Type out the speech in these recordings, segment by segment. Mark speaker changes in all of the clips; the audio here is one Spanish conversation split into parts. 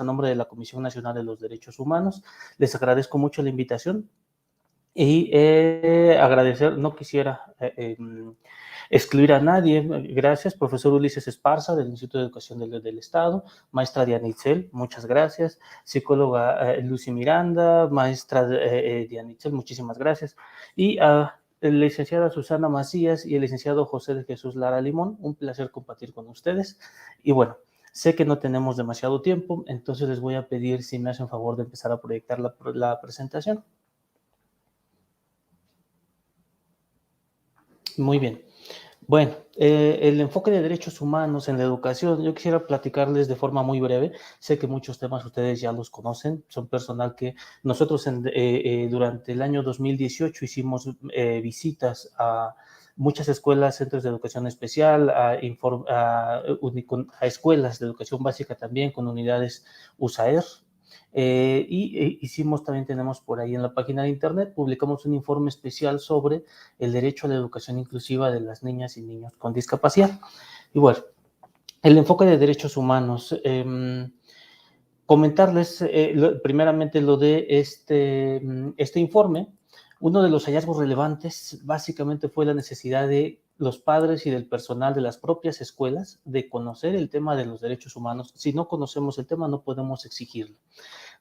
Speaker 1: a nombre de la Comisión Nacional de los Derechos Humanos. Les agradezco mucho la invitación y agradecer, no quisiera excluir a nadie. Gracias, profesor Ulises Esparza, del Instituto de Educación del Estado, maestra Diana Itzel, muchas gracias, psicóloga Lucy Miranda, maestra Diana Itzel, muchísimas gracias, y a la licenciada Susana Macías y el licenciado José de Jesús Lara Limón, un placer compartir con ustedes. Y bueno, sé que no tenemos demasiado tiempo, entonces les voy a pedir si me hacen favor de empezar a proyectar la presentación. Muy bien. Bueno, el enfoque de derechos humanos en la educación, yo quisiera platicarles de forma muy breve. Sé que muchos temas ustedes ya los conocen, son personal que nosotros durante el año 2018 hicimos visitas a muchas escuelas, centros de educación especial, a escuelas de educación básica también con unidades USAER. Hicimos, también tenemos por ahí en la página de internet, publicamos un informe especial sobre el derecho a la educación inclusiva de las niñas y niños con discapacidad. Y bueno, el enfoque de derechos humanos. Comentarles primeramente lo de este informe. Uno de los hallazgos relevantes básicamente fue la necesidad de los padres y del personal de las propias escuelas de conocer el tema de los derechos humanos. Si no conocemos el tema, no podemos exigirlo.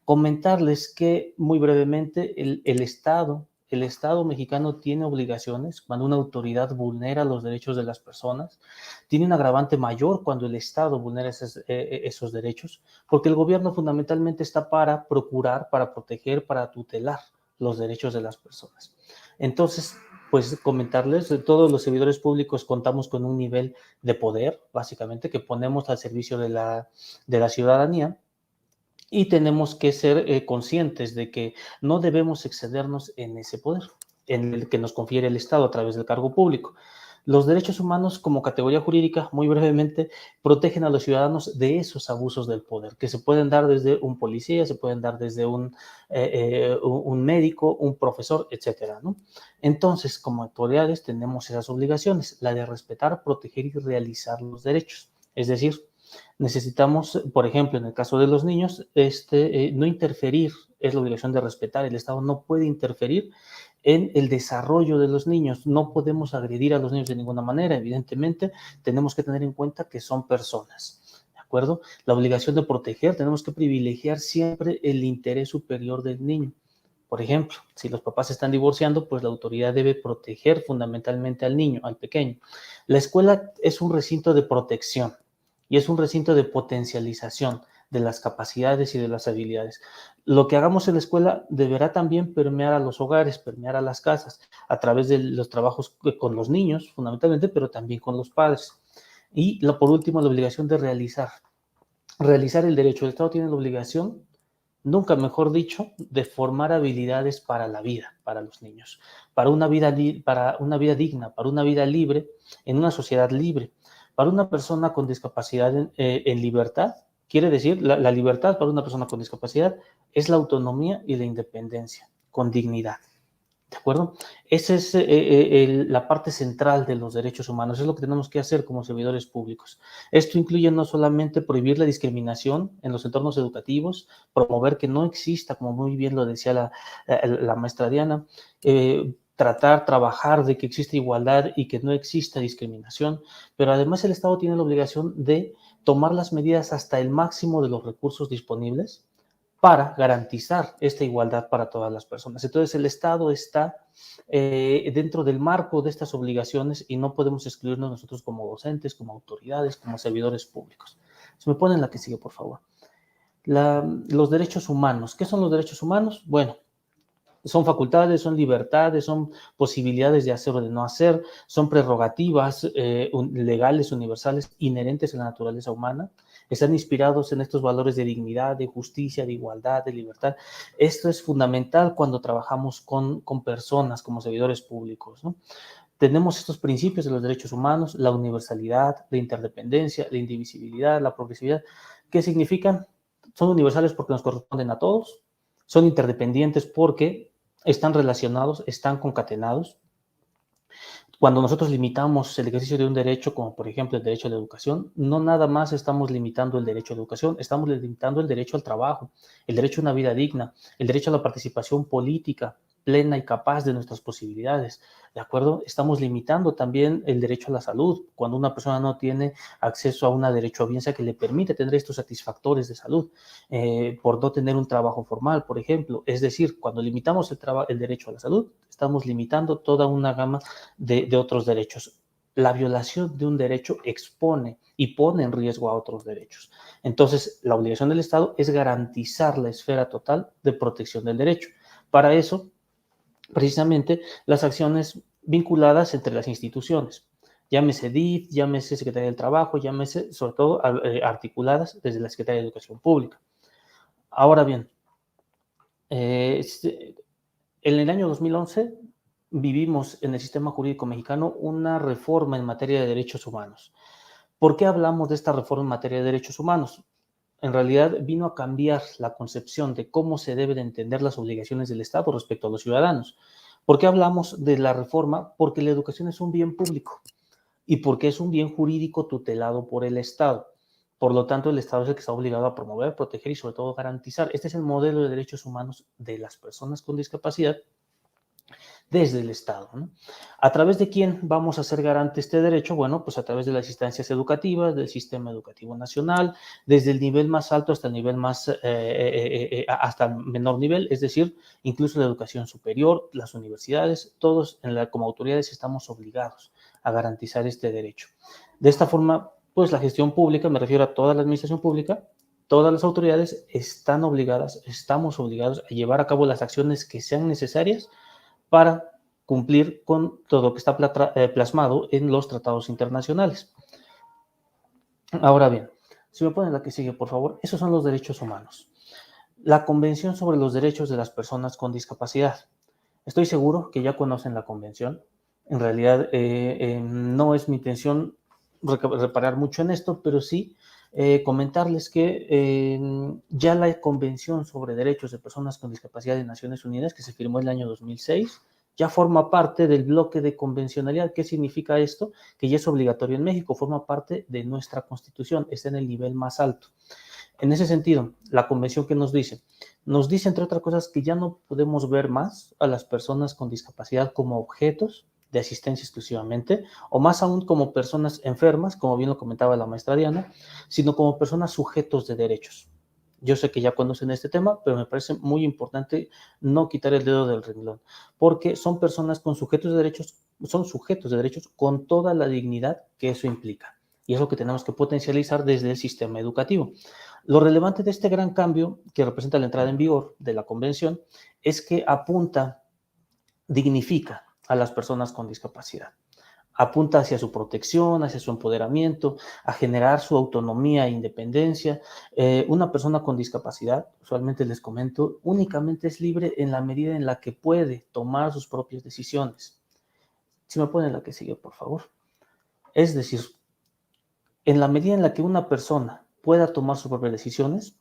Speaker 1: Comentarles que, muy brevemente, el Estado mexicano tiene obligaciones cuando una autoridad vulnera los derechos de las personas, tiene un agravante mayor cuando el Estado vulnera esos derechos, porque el gobierno fundamentalmente está para procurar, para proteger, para tutelar los derechos de las personas. Entonces, pues comentarles, todos los servidores públicos contamos con un nivel de poder, básicamente, que ponemos al servicio de la ciudadanía, y tenemos que ser conscientes de que no debemos excedernos en ese poder, en el que nos confiere el Estado a través del cargo público. Los derechos humanos, como categoría jurídica, muy brevemente, protegen a los ciudadanos de esos abusos del poder, que se pueden dar desde un policía, se pueden dar desde un médico, un profesor, etcétera, ¿no? Entonces, como autoridades, tenemos esas obligaciones, la de respetar, proteger y realizar los derechos. Es decir, necesitamos, por ejemplo, en el caso de los niños, no interferir, es la obligación de respetar. El Estado no puede interferir en el desarrollo de los niños. No podemos agredir a los niños de ninguna manera. Evidentemente, tenemos que tener en cuenta que son personas, ¿de acuerdo? La obligación de proteger, tenemos que privilegiar siempre el interés superior del niño. Por ejemplo, si los papás se están divorciando, pues la autoridad debe proteger fundamentalmente al niño, al pequeño. La escuela es un recinto de protección y es un recinto de potencialización de las capacidades y de las habilidades. Lo que hagamos en la escuela deberá también permear a los hogares, permear a las casas, a través de los trabajos con los niños, fundamentalmente, pero también con los padres. Y por último, la obligación de realizar el derecho. El Estado tiene la obligación, nunca mejor dicho, de formar habilidades para la vida, para los niños, para una vida digna, para una vida libre, en una sociedad libre. Para una persona con discapacidad en libertad, quiere decir, la libertad para una persona con discapacidad es la autonomía y la independencia, con dignidad. ¿De acuerdo? Esa es la parte central de los derechos humanos, es lo que tenemos que hacer como servidores públicos. Esto incluye no solamente prohibir la discriminación en los entornos educativos, promover que no exista, como muy bien lo decía la maestra Diana, trabajar de que exista igualdad y que no exista discriminación, pero además el Estado tiene la obligación de tomar las medidas hasta el máximo de los recursos disponibles para garantizar esta igualdad para todas las personas. Entonces el Estado está dentro del marco de estas obligaciones y no podemos excluirnos nosotros como docentes, como autoridades, como servidores públicos. Se me ponen la que sigue, por favor. Los derechos humanos. ¿Qué son los derechos humanos? Bueno, son facultades, son libertades, son posibilidades de hacer o de no hacer, son prerrogativas legales, universales, inherentes a la naturaleza humana. Están inspirados en estos valores de dignidad, de justicia, de igualdad, de libertad. Esto es fundamental cuando trabajamos con personas como servidores públicos, ¿no? Tenemos estos principios de los derechos humanos, la universalidad, la interdependencia, la indivisibilidad, la progresividad. ¿Qué significan? Son universales porque nos corresponden a todos, son interdependientes porque están relacionados, están concatenados. Cuando nosotros limitamos el ejercicio de un derecho, como por ejemplo el derecho a la educación, no nada más estamos limitando el derecho a la educación, estamos limitando el derecho al trabajo, el derecho a una vida digna, el derecho a la participación política plena y capaz de nuestras posibilidades, ¿de acuerdo? Estamos limitando también el derecho a la salud, cuando una persona no tiene acceso a una derechohabiencia que le permite tener estos satisfactores de salud, por no tener un trabajo formal, por ejemplo. Es decir, cuando limitamos el derecho a la salud, estamos limitando toda una gama de otros derechos. La violación de un derecho expone y pone en riesgo a otros derechos. Entonces, la obligación del Estado es garantizar la esfera total de protección del derecho. Para eso, precisamente, las acciones vinculadas entre las instituciones, llámese DIF, llámese Secretaría del Trabajo, llámese, sobre todo, articuladas desde la Secretaría de Educación Pública. Ahora bien, en el año 2011 vivimos en el sistema jurídico mexicano una reforma en materia de derechos humanos. ¿Por qué hablamos de esta reforma en materia de derechos humanos? En realidad vino a cambiar la concepción de cómo se deben de entender las obligaciones del Estado respecto a los ciudadanos. ¿Por qué hablamos de la reforma? Porque la educación es un bien público y porque es un bien jurídico tutelado por el Estado. Por lo tanto, el Estado es el que está obligado a promover, proteger y sobre todo garantizar. Este es el modelo de derechos humanos de las personas con discapacidad desde el Estado, ¿no? ¿A través de quién vamos a ser garante este derecho? Bueno, pues a través de las instancias educativas, del sistema educativo nacional, desde el nivel más alto hasta el nivel más, hasta el menor nivel, es decir, incluso la educación superior, las universidades, todos como autoridades estamos obligados a garantizar este derecho. De esta forma, pues la gestión pública, me refiero a toda la administración pública, todas las autoridades están obligadas, estamos obligados a llevar a cabo las acciones que sean necesarias para cumplir con todo lo que está plasmado en los tratados internacionales. Ahora bien, si me ponen la que sigue, por favor, esos son los derechos humanos. La Convención sobre los Derechos de las Personas con Discapacidad. Estoy seguro que ya conocen la convención. En realidad, no es mi intención reparar mucho en esto, pero sí comentarles que ya la Convención sobre Derechos de Personas con Discapacidad de Naciones Unidas, que se firmó en el año 2006, ya forma parte del bloque de convencionalidad. ¿Qué significa esto? Que ya es obligatorio en México, forma parte de nuestra Constitución, está en el nivel más alto. En ese sentido, la convención que nos dice entre otras cosas que ya no podemos ver más a las personas con discapacidad como objetos de asistencia exclusivamente, o más aún como personas enfermas, como bien lo comentaba la maestra Diana, sino como personas sujetos de derechos. Yo sé que ya conocen este tema, pero me parece muy importante no quitar el dedo del renglón, porque son personas con sujetos de derechos, son sujetos de derechos con toda la dignidad que eso implica. Y es lo que tenemos que potencializar desde el sistema educativo. Lo relevante de este gran cambio que representa la entrada en vigor de la convención es que apunta, dignifica a las personas con discapacidad. Apunta hacia su protección, hacia su empoderamiento, a generar su autonomía e independencia. Una persona con discapacidad, usualmente les comento, únicamente es libre en la medida en la que puede tomar sus propias decisiones. Si me ponen la que sigue, por favor. Es decir, en la medida en la que una persona pueda tomar sus propias decisiones,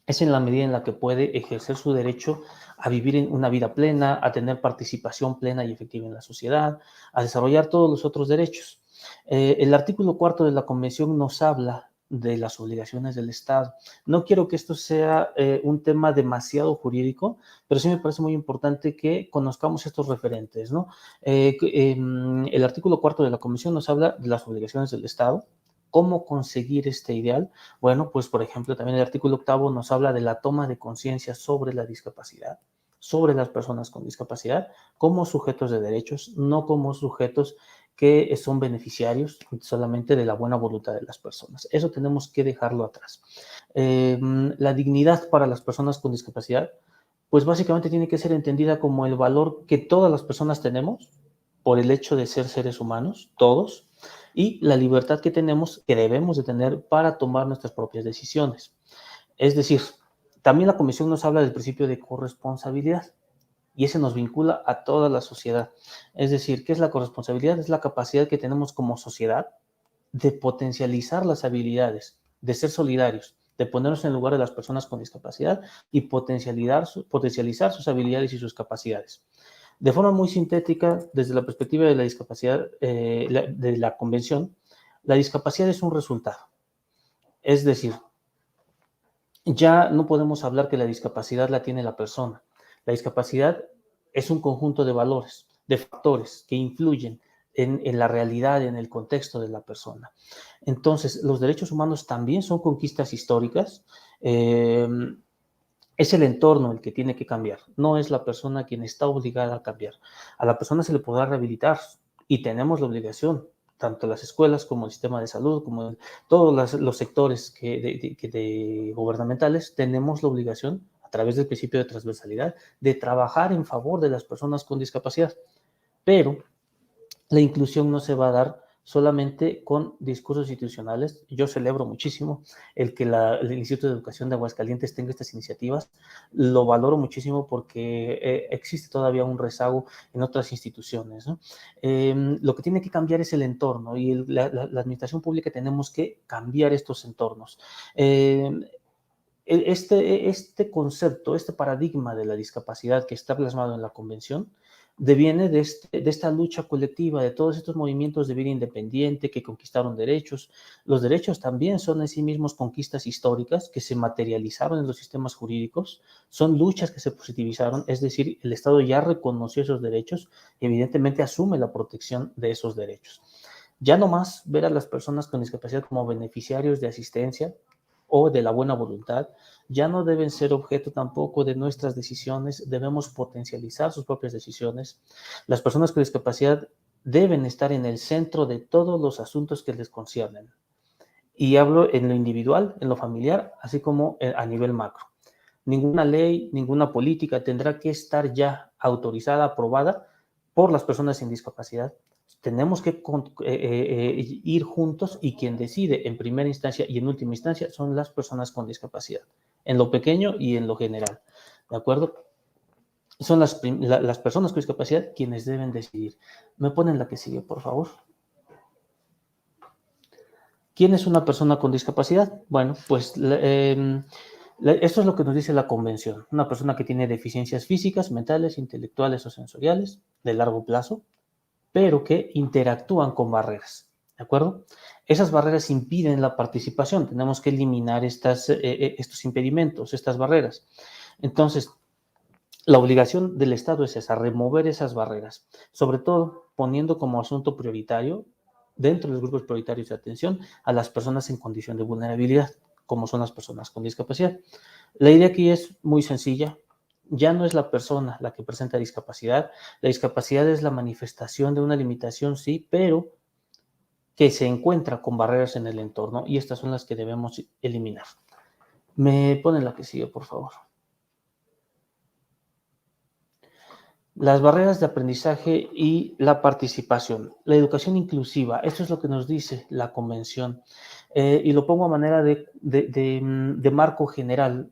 Speaker 1: es en la medida en la que puede ejercer su derecho a vivir en una vida plena, a tener participación plena y efectiva en la sociedad, a desarrollar todos los otros derechos. El artículo 4 de la Convención nos habla de las obligaciones del Estado. No quiero que esto sea un tema demasiado jurídico, pero sí me parece muy importante que conozcamos estos referentes, ¿no? El artículo 4 de la Convención nos habla de las obligaciones del Estado. ¿Cómo conseguir este ideal? Bueno, pues por ejemplo, también el artículo 8 nos habla de la toma de conciencia sobre la discapacidad, sobre las personas con discapacidad, como sujetos de derechos, no como sujetos que son beneficiarios solamente de la buena voluntad de las personas. Eso tenemos que dejarlo atrás. La dignidad para las personas con discapacidad, pues básicamente tiene que ser entendida como el valor que todas las personas tenemos por el hecho de ser seres humanos, todos, y la libertad que tenemos, que debemos de tener para tomar nuestras propias decisiones. Es decir, también la Comisión nos habla del principio de corresponsabilidad y ese nos vincula a toda la sociedad. Es decir, ¿qué es la corresponsabilidad? Es la capacidad que tenemos como sociedad de potencializar las habilidades, de ser solidarios, de ponernos en el lugar de las personas con discapacidad y potencializar sus habilidades y sus capacidades. De forma muy sintética, desde la perspectiva de la discapacidad, de la convención, la discapacidad es un resultado. Es decir, ya no podemos hablar que la discapacidad la tiene la persona. La discapacidad es un conjunto de valores, de factores que influyen en la realidad, en el contexto de la persona. Entonces, los derechos humanos también son conquistas históricas. Es el entorno el que tiene que cambiar, no es la persona quien está obligada a cambiar. A la persona se le podrá rehabilitar y tenemos la obligación, tanto las escuelas como el sistema de salud, como todos los sectores gubernamentales, tenemos la obligación, a través del principio de transversalidad, de trabajar en favor de las personas con discapacidad. Pero la inclusión no se va a dar solamente con discursos institucionales. Yo celebro muchísimo el que el Instituto de Educación de Aguascalientes tenga estas iniciativas. Lo valoro muchísimo porque existe todavía un rezago en otras instituciones, ¿no? Lo que tiene que cambiar es el entorno y la administración pública tenemos que cambiar estos entornos. Este concepto, este paradigma de la discapacidad que está plasmado en la Convención, deviene de esta lucha colectiva, de todos estos movimientos de vida independiente que conquistaron derechos. Los derechos también son en sí mismos conquistas históricas que se materializaron en los sistemas jurídicos, son luchas que se positivizaron, es decir, el Estado ya reconoció esos derechos y evidentemente asume la protección de esos derechos. Ya no más ver a las personas con discapacidad como beneficiarios de asistencia o de la buena voluntad, ya no deben ser objeto tampoco de nuestras decisiones, debemos potencializar sus propias decisiones. Las personas con discapacidad deben estar en el centro de todos los asuntos que les conciernen. Y hablo en lo individual, en lo familiar, así como a nivel macro. Ninguna ley, ninguna política tendrá que estar ya autorizada, aprobada por las personas sin discapacidad. Tenemos que ir juntos y quien decide en primera instancia y en última instancia son las personas con discapacidad, en lo pequeño y en lo general. ¿De acuerdo? Son las personas con discapacidad quienes deben decidir. ¿Me ponen la que sigue, por favor? ¿Quién es una persona con discapacidad? Bueno, pues esto es lo que nos dice la Convención. Una persona que tiene deficiencias físicas, mentales, intelectuales o sensoriales de largo plazo, pero que interactúan con barreras. ¿De acuerdo? Esas barreras impiden la participación. Tenemos que eliminar estos impedimentos, estas barreras. Entonces, la obligación del Estado es esa, remover esas barreras, sobre todo poniendo como asunto prioritario, dentro de los grupos prioritarios de atención, a las personas en condición de vulnerabilidad, como son las personas con discapacidad. La idea aquí es muy sencilla, ya no es la persona la que presenta discapacidad, la discapacidad es la manifestación de una limitación, sí, pero que se encuentra con barreras en el entorno y estas son las que debemos eliminar. Me ponen la que sigue, por favor. Las barreras de aprendizaje y la participación. La educación inclusiva, esto es lo que nos dice la Convención. Y lo pongo a manera de marco general,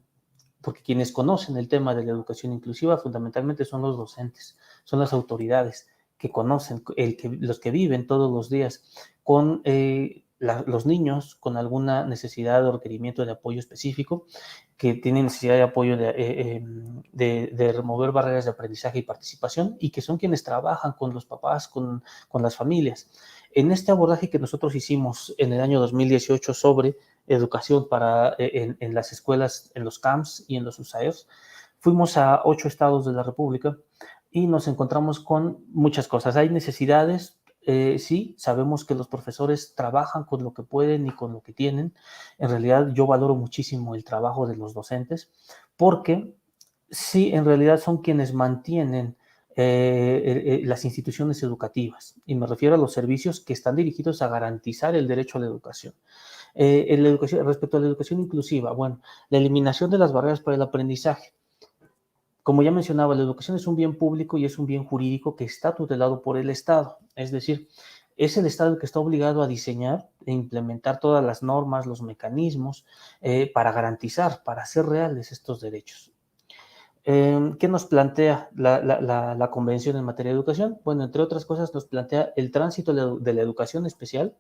Speaker 1: porque quienes conocen el tema de la educación inclusiva fundamentalmente son los docentes, son las autoridades que conocen, los que viven todos los días con los niños con alguna necesidad o requerimiento de apoyo específico, que tienen necesidad de apoyo de remover barreras de aprendizaje y participación y que son quienes trabajan con los papás, con las familias. En este abordaje que nosotros hicimos en el año 2018 sobre educación en las escuelas, en los camps y en los USAERs, fuimos a 8 estados de la República y nos encontramos con muchas cosas. Hay necesidades, sí, sabemos que los profesores trabajan con lo que pueden y con lo que tienen. En realidad yo valoro muchísimo el trabajo de los docentes porque sí, en realidad son quienes mantienen las instituciones educativas y me refiero a los servicios que están dirigidos a garantizar el derecho a la educación. Respecto a la educación inclusiva, bueno, la eliminación de las barreras para el aprendizaje. Como ya mencionaba, la educación es un bien público y es un bien jurídico que está tutelado por el Estado. Es decir, es el Estado el que está obligado a diseñar e implementar todas las normas, los mecanismos para garantizar, para hacer reales estos derechos. ¿Qué nos plantea la Convención en materia de educación? Bueno, entre otras cosas, nos plantea el tránsito de la educación especial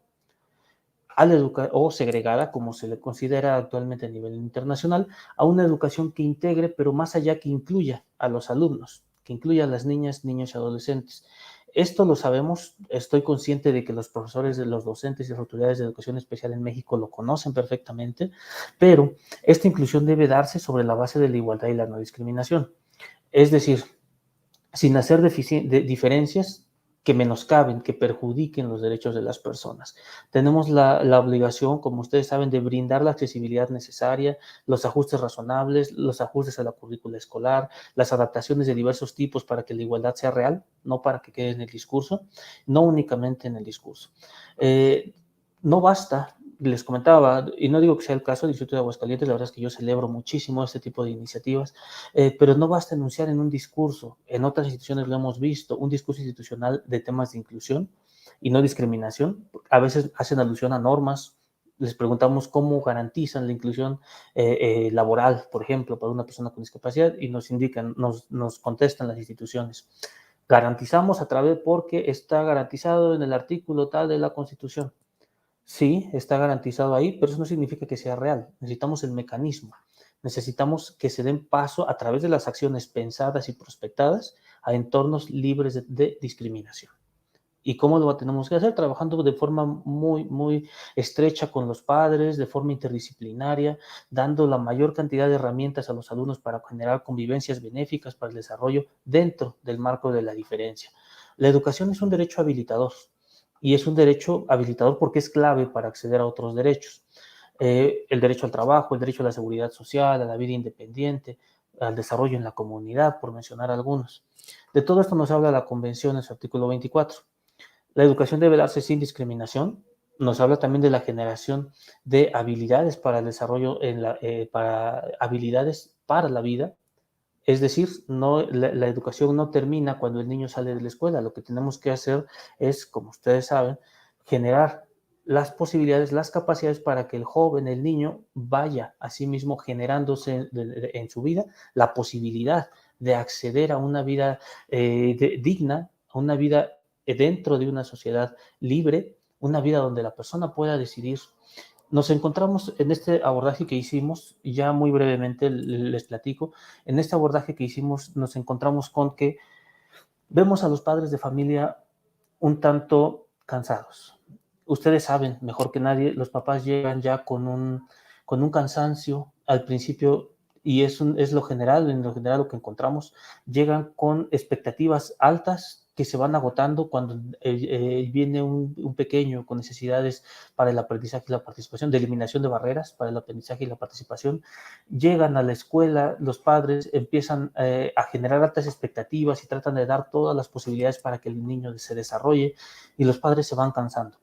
Speaker 1: a o segregada, como se le considera actualmente a nivel internacional, a una educación que integre, pero más allá que incluya a los alumnos. que incluya a las niñas, niños y adolescentes. Esto lo sabemos, estoy consciente de que los profesores, los docentes y las autoridades de educación especial en México lo conocen perfectamente, pero esta inclusión debe darse sobre la base de la igualdad y la no discriminación. Es decir, sin hacer diferencias que menoscaben, que perjudiquen los derechos de las personas. Tenemos la obligación, como ustedes saben, de brindar la accesibilidad necesaria, los ajustes razonables, los ajustes a la currícula escolar, las adaptaciones de diversos tipos para que la igualdad sea real, no para que quede en el discurso, no únicamente en el discurso. No basta, les comentaba, y no digo que sea el caso del Instituto de Aguascalientes, la verdad es que yo celebro muchísimo este tipo de iniciativas, pero no basta enunciar en un discurso, en otras instituciones lo hemos visto, un discurso institucional de temas de inclusión y no discriminación. A veces hacen alusión a normas, les preguntamos cómo garantizan la inclusión laboral, por ejemplo, para una persona con discapacidad, y nos indican, nos contestan las instituciones. Garantizamos a través porque está garantizado en el artículo tal de la Constitución. Sí, está garantizado ahí, pero eso no significa que sea real. Necesitamos el mecanismo. Necesitamos que se den paso a través de las acciones pensadas y prospectadas a entornos libres de discriminación. ¿Y cómo lo tenemos que hacer? Trabajando de forma muy estrecha con los padres, de forma interdisciplinaria, dando la mayor cantidad de herramientas a los alumnos para generar convivencias benéficas para el desarrollo dentro del marco de la diferencia. La educación es un derecho habilitador y es un derecho habilitador porque es clave para acceder a otros derechos. El derecho al trabajo, el derecho a la seguridad social, a la vida independiente, al desarrollo en la comunidad, por mencionar algunos. De todo esto nos habla la Convención en su artículo 24. La educación debe darse sin discriminación. Nos habla también de la generación de habilidades para el desarrollo, para habilidades para la vida. Es decir, la educación no termina cuando el niño sale de la escuela. Lo que tenemos que hacer es, como ustedes saben, generar las posibilidades, las capacidades para que el joven, el niño, vaya a sí mismo generándose en su vida la posibilidad de acceder a una vida digna, a una vida dentro de una sociedad libre, una vida donde la persona pueda decidir. Nos encontramos en este abordaje que hicimos, y ya muy brevemente les platico, en este abordaje que hicimos nos encontramos con que vemos a los padres de familia un tanto cansados. Ustedes saben mejor que nadie, los papás llegan ya con un cansancio al principio, y es lo general, en lo general lo que encontramos, llegan con expectativas altas que se van agotando cuando viene un pequeño con necesidades para el aprendizaje y la participación, de eliminación de barreras para el aprendizaje y la participación. Llegan a la escuela, los padres empiezan a generar altas expectativas y tratan de dar todas las posibilidades para que el niño se desarrolle, y los padres se van cansando.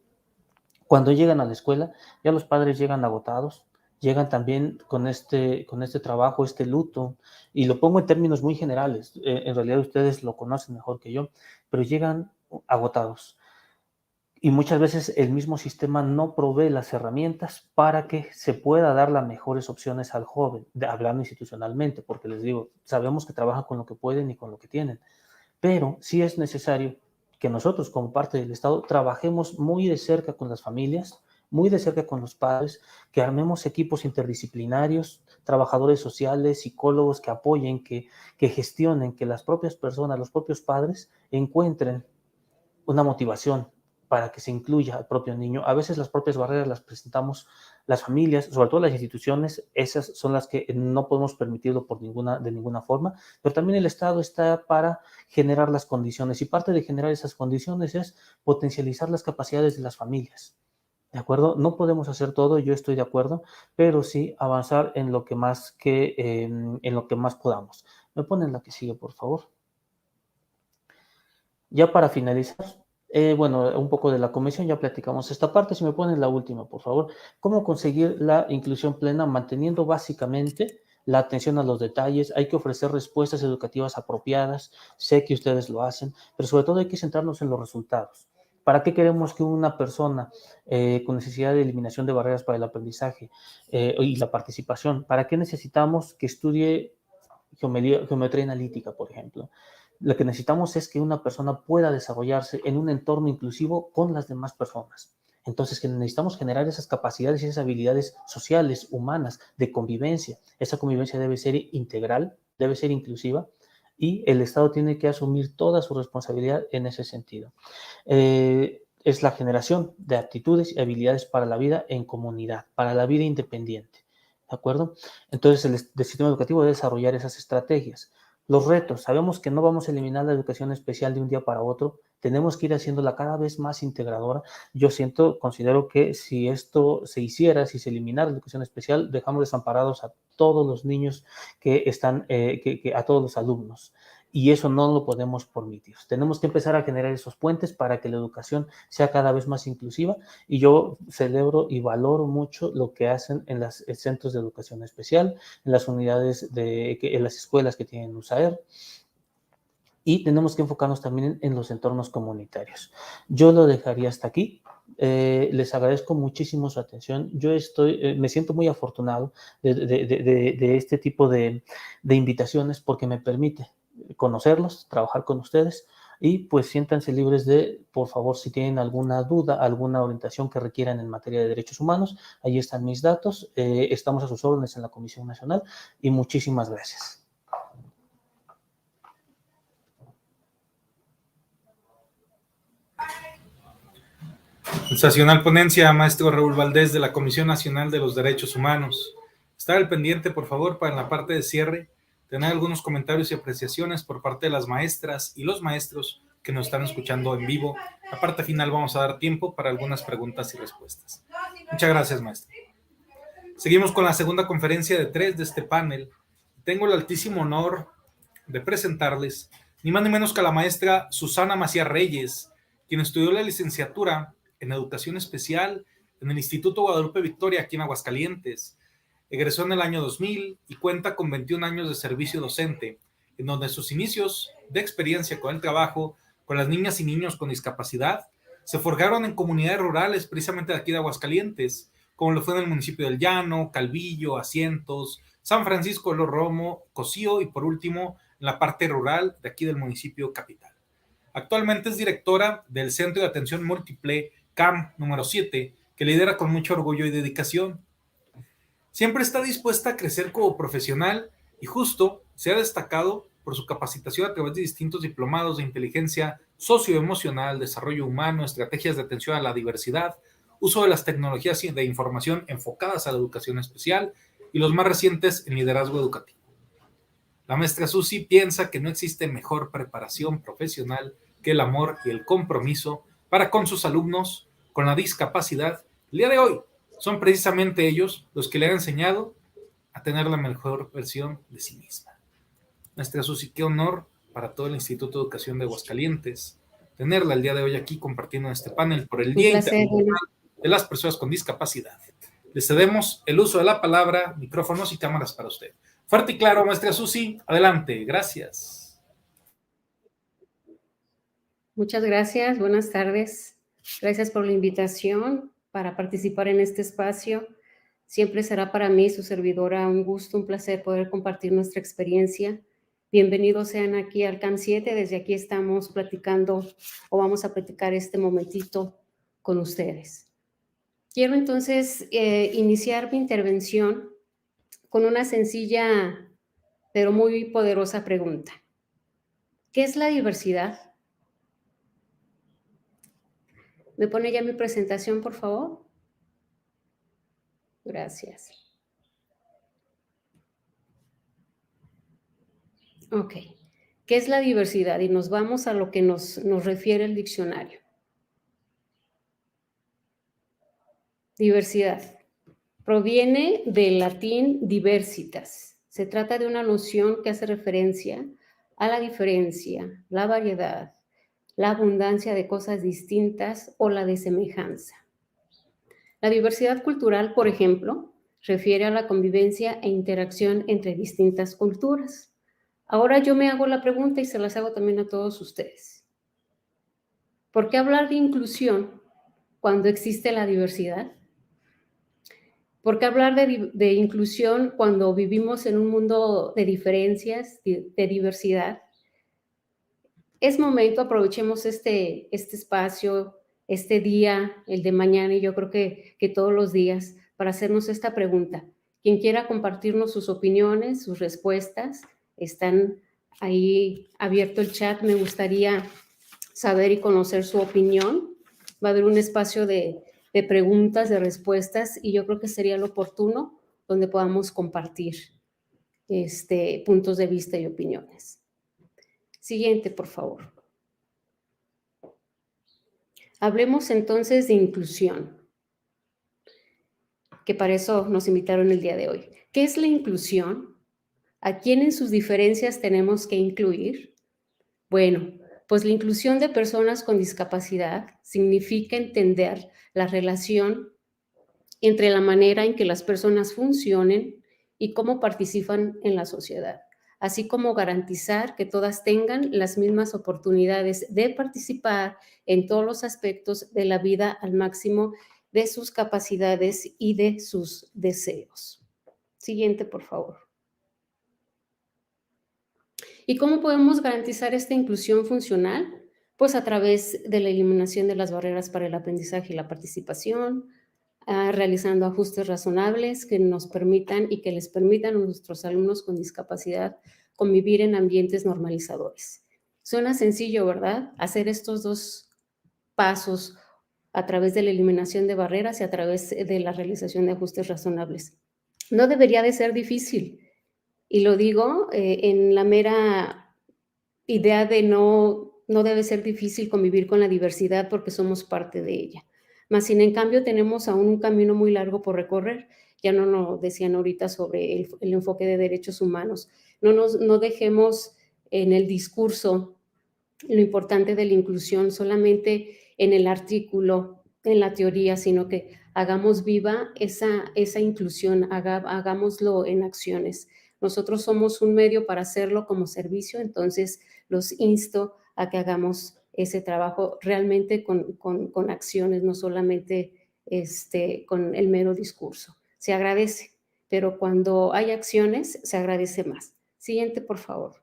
Speaker 1: Cuando llegan a la escuela, ya los padres llegan agotados, llegan también con este trabajo, este luto, y lo pongo en términos muy generales, en realidad ustedes lo conocen mejor que yo, pero llegan agotados. Y muchas veces el mismo sistema no provee las herramientas para que se pueda dar las mejores opciones al joven, hablando institucionalmente, porque les digo, sabemos que trabajan con lo que pueden y con lo que tienen, pero sí es necesario que nosotros como parte del Estado trabajemos muy de cerca con las familias, muy de cerca con los padres, que armemos equipos interdisciplinarios, trabajadores sociales, psicólogos que apoyen, que gestionen, que las propias personas, los propios padres encuentren una motivación para que se incluya al propio niño. A veces las propias barreras las presentamos las familias, sobre todo las instituciones, esas son las que no podemos permitirlo de ninguna forma, pero también el Estado está para generar las condiciones, y parte de generar esas condiciones es potencializar las capacidades de las familias. ¿De acuerdo? No podemos hacer todo, yo estoy de acuerdo, pero sí avanzar en lo que más podamos. ¿Me ponen la que sigue, por favor? Ya para finalizar, bueno, un poco de la comisión, ya platicamos esta parte. Si me ponen la última, por favor. ¿Cómo conseguir la inclusión plena? Manteniendo básicamente la atención a los detalles. Hay que ofrecer respuestas educativas apropiadas. Sé que ustedes lo hacen, pero sobre todo hay que centrarnos en los resultados. ¿Para qué queremos que una persona con necesidad de eliminación de barreras para el aprendizaje y la participación, para qué necesitamos que estudie geometría analítica, por ejemplo? Lo que necesitamos es que una persona pueda desarrollarse en un entorno inclusivo con las demás personas. Entonces, que necesitamos generar esas capacidades y esas habilidades sociales, humanas, de convivencia. Esa convivencia debe ser integral, debe ser inclusiva, y el Estado tiene que asumir toda su responsabilidad en ese sentido. Es la generación de aptitudes y habilidades para la vida en comunidad, para la vida independiente, ¿de acuerdo? Entonces el sistema educativo debe desarrollar esas estrategias. Los retos, sabemos que no vamos a eliminar la educación especial de un día para otro, tenemos que ir haciéndola cada vez más integradora. Yo considero que si esto se hiciera, si se eliminara la educación especial, dejamos desamparados a todos los niños que están, a todos los alumnos. Y eso no lo podemos permitir. Tenemos que empezar a generar esos puentes para que la educación sea cada vez más inclusiva, y yo celebro y valoro mucho lo que hacen en los centros de educación especial, en las unidades, en las escuelas que tienen USAER, y tenemos que enfocarnos también en los entornos comunitarios. Yo lo dejaría hasta aquí. Les agradezco muchísimo su atención. Yo me siento muy afortunado de este tipo de invitaciones, porque me permite conocerlos, trabajar con ustedes, y pues siéntanse libres de, por favor, si tienen alguna duda, alguna orientación que requieran en materia de derechos humanos, ahí están mis datos. Estamos a sus órdenes en la Comisión Nacional, y muchísimas gracias.
Speaker 2: Sensacional ponencia, maestro Raúl Valdés, de la Comisión Nacional de los Derechos Humanos. Estar al pendiente, por favor, para en la parte de cierre tener algunos comentarios y apreciaciones por parte de las maestras y los maestros que nos están escuchando en vivo. La parte final vamos a dar tiempo para algunas preguntas y respuestas. Muchas gracias, maestro. Seguimos con la segunda conferencia de 3 de este panel. Tengo el altísimo honor de presentarles ni más ni menos que a la maestra Susana Macías Reyes, quien estudió la licenciatura en Educación Especial en el Instituto Guadalupe Victoria, aquí en Aguascalientes. Egresó en el año 2000 y cuenta con 21 años de servicio docente, en donde sus inicios de experiencia con el trabajo con las niñas y niños con discapacidad se forjaron en comunidades rurales, precisamente de aquí de Aguascalientes, como lo fue en el municipio del Llano, Calvillo, Asientos, San Francisco de los Romo, Cocío y por último en la parte rural de aquí del municipio capital. Actualmente es directora del Centro de Atención Múltiple CAM número 7, que lidera con mucho orgullo y dedicación. Siempre está dispuesta a crecer como profesional y justo se ha destacado por su capacitación a través de distintos diplomados de inteligencia socioemocional, desarrollo humano, estrategias de atención a la diversidad, uso de las tecnologías de información enfocadas a la educación especial y los más recientes en liderazgo educativo. La maestra Susi piensa que no existe mejor preparación profesional que el amor y el compromiso para con sus alumnos con la discapacidad. El día de hoy son precisamente ellos los que le han enseñado a tener la mejor versión de sí misma. Maestra Susi, qué honor para todo el Instituto de Educación de Aguascalientes tenerla el día de hoy aquí compartiendo este panel por el Día Internacional de las Personas con Discapacidad. Le cedemos el uso de la palabra, micrófonos y cámaras para usted. Fuerte y claro, maestra Susi, adelante, gracias.
Speaker 3: Muchas gracias, buenas tardes. Gracias por la invitación para participar en este espacio. Siempre será para mí, su servidora, un gusto, un placer poder compartir nuestra experiencia. Bienvenidos sean aquí al CAM 7, desde aquí estamos platicando o vamos a platicar este momentito con ustedes. Quiero entonces iniciar mi intervención con una sencilla pero muy poderosa pregunta. ¿Qué es la diversidad? ¿Me pone ya mi presentación, por favor? Gracias. Ok. ¿Qué es la diversidad? Y nos vamos a lo que nos refiere el diccionario. Diversidad. Proviene del latín diversitas. Se trata de una noción que hace referencia a la diferencia, la variedad, la abundancia de cosas distintas o la desemejanza. La diversidad cultural, por ejemplo, refiere a la convivencia e interacción entre distintas culturas. Ahora yo me hago la pregunta y se las hago también a todos ustedes. ¿Por qué hablar de inclusión cuando existe la diversidad? ¿Por qué hablar de inclusión cuando vivimos en un mundo de diferencias, de diversidad? Es momento, aprovechemos este espacio, este día, el de mañana, y yo creo que todos los días, para hacernos esta pregunta. Quien quiera compartirnos sus opiniones, sus respuestas, están ahí abierto el chat, me gustaría saber y conocer su opinión. Va a haber un espacio de preguntas, de respuestas, y yo creo que sería lo oportuno donde podamos compartir puntos de vista y opiniones. Siguiente, por favor. Hablemos entonces de inclusión, que para eso nos invitaron el día de hoy. ¿Qué es la inclusión? ¿A quién en sus diferencias tenemos que incluir? Bueno, pues la inclusión de personas con discapacidad significa entender la relación entre la manera en que las personas funcionen y cómo participan en la sociedad, así como garantizar que todas tengan las mismas oportunidades de participar en todos los aspectos de la vida al máximo de sus capacidades y de sus deseos. Siguiente, por favor. ¿Y cómo podemos garantizar esta inclusión funcional? Pues a través de la eliminación de las barreras para el aprendizaje y la participación, realizando ajustes razonables que nos permitan y que les permitan a nuestros alumnos con discapacidad convivir en ambientes normalizadores. Suena sencillo, ¿verdad? Hacer estos dos pasos a través de la eliminación de barreras y a través de la realización de ajustes razonables. No debería de ser difícil. Y lo digo en la mera idea de no debe ser difícil convivir con la diversidad porque somos parte de ella. Más sin en cambio tenemos aún un camino muy largo por recorrer. Ya no nos decían ahorita sobre el enfoque de derechos humanos. No dejemos en el discurso lo importante de la inclusión solamente en el artículo, en la teoría, sino que hagamos viva esa inclusión, hagámoslo en acciones. Nosotros somos un medio para hacerlo como servicio, entonces los insto a que hagamos ese trabajo realmente con acciones, no solamente con el mero discurso. Se agradece, pero cuando hay acciones se agradece más. Siguiente, por favor.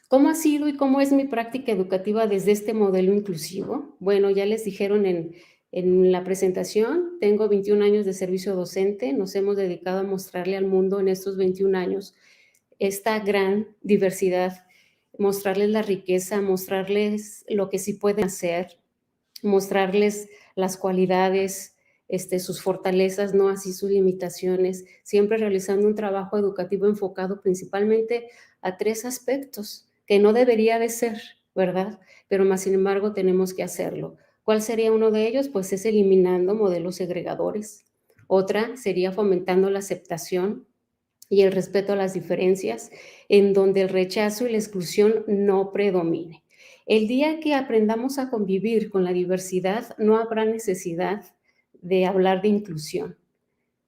Speaker 3: ¿Cómo ha sido y cómo es mi práctica educativa desde este modelo inclusivo? Bueno, ya les dijeron en la presentación, tengo 21 años de servicio docente, nos hemos dedicado a mostrarle al mundo en estos 21 años esta gran diversidad, mostrarles la riqueza, mostrarles lo que sí pueden hacer, mostrarles las cualidades, sus fortalezas, no así sus limitaciones, siempre realizando un trabajo educativo enfocado principalmente a 3 aspectos, que no debería de ser, ¿verdad? Pero más sin embargo tenemos que hacerlo. ¿Cuál sería uno de ellos? Pues es eliminando modelos segregadores. Otra sería fomentando la aceptación y el respeto a las diferencias, en donde el rechazo y la exclusión no predomine. El día que aprendamos a convivir con la diversidad, no habrá necesidad de hablar de inclusión.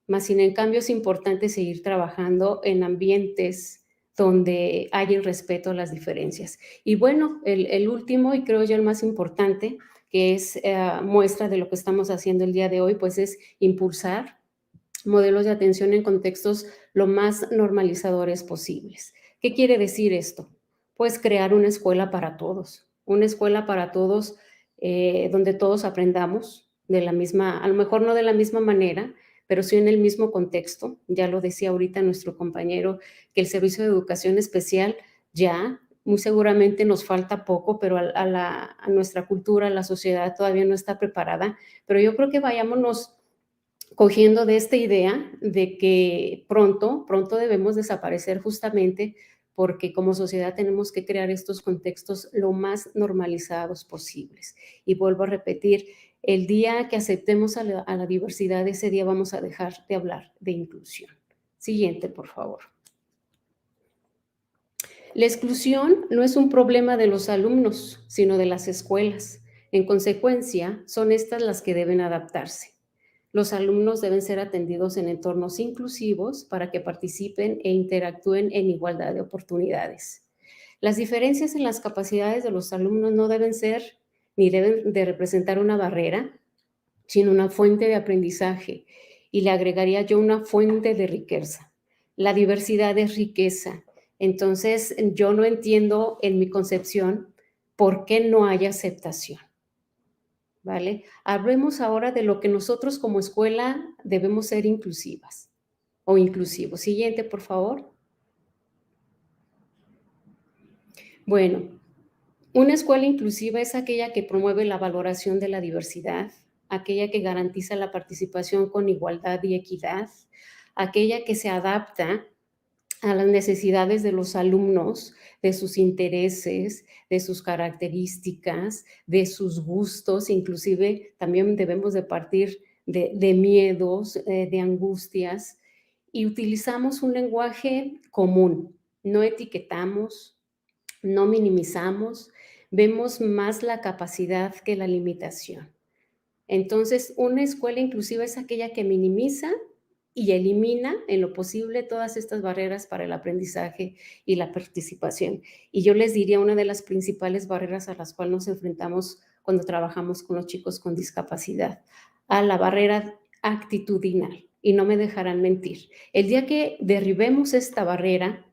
Speaker 3: Más sin en cambio es importante seguir trabajando en ambientes donde hay el respeto a las diferencias. Y bueno, el último y creo yo el más importante, que es muestra de lo que estamos haciendo el día de hoy, pues es impulsar modelos de atención en contextos lo más normalizadores posibles. ¿Qué quiere decir esto? Pues crear una escuela para todos donde todos aprendamos de la misma, a lo mejor no de la misma manera, pero sí en el mismo contexto. Ya lo decía ahorita nuestro compañero, que el servicio de educación especial ya muy seguramente nos falta poco, pero a nuestra cultura, a la sociedad todavía no está preparada, pero yo creo que vayámonos cogiendo de esta idea de que pronto debemos desaparecer justamente porque como sociedad tenemos que crear estos contextos lo más normalizados posibles. Y vuelvo a repetir, el día que aceptemos a la diversidad, ese día vamos a dejar de hablar de inclusión. Siguiente, por favor. La exclusión no es un problema de los alumnos, sino de las escuelas. En consecuencia, son estas las que deben adaptarse. Los alumnos deben ser atendidos en entornos inclusivos para que participen e interactúen en igualdad de oportunidades. Las diferencias en las capacidades de los alumnos no deben ser ni deben de representar una barrera, sino una fuente de aprendizaje, y le agregaría yo una fuente de riqueza. La diversidad es riqueza. Entonces, yo no entiendo en mi concepción por qué no hay aceptación. ¿Vale? Hablemos ahora de lo que nosotros como escuela debemos ser inclusivas o inclusivos. Siguiente, por favor. Bueno, una escuela inclusiva es aquella que promueve la valoración de la diversidad, aquella que garantiza la participación con igualdad y equidad, aquella que se adapta a las necesidades de los alumnos, de sus intereses, de sus características, de sus gustos, inclusive también debemos de partir de miedos, de angustias, y utilizamos un lenguaje común, no etiquetamos, no minimizamos, vemos más la capacidad que la limitación. Entonces, una escuela inclusiva es aquella que minimiza y elimina en lo posible todas estas barreras para el aprendizaje y la participación. Y yo les diría una de las principales barreras a las cuales nos enfrentamos cuando trabajamos con los chicos con discapacidad, a la barrera actitudinal. Y no me dejarán mentir. El día que derribemos esta barrera,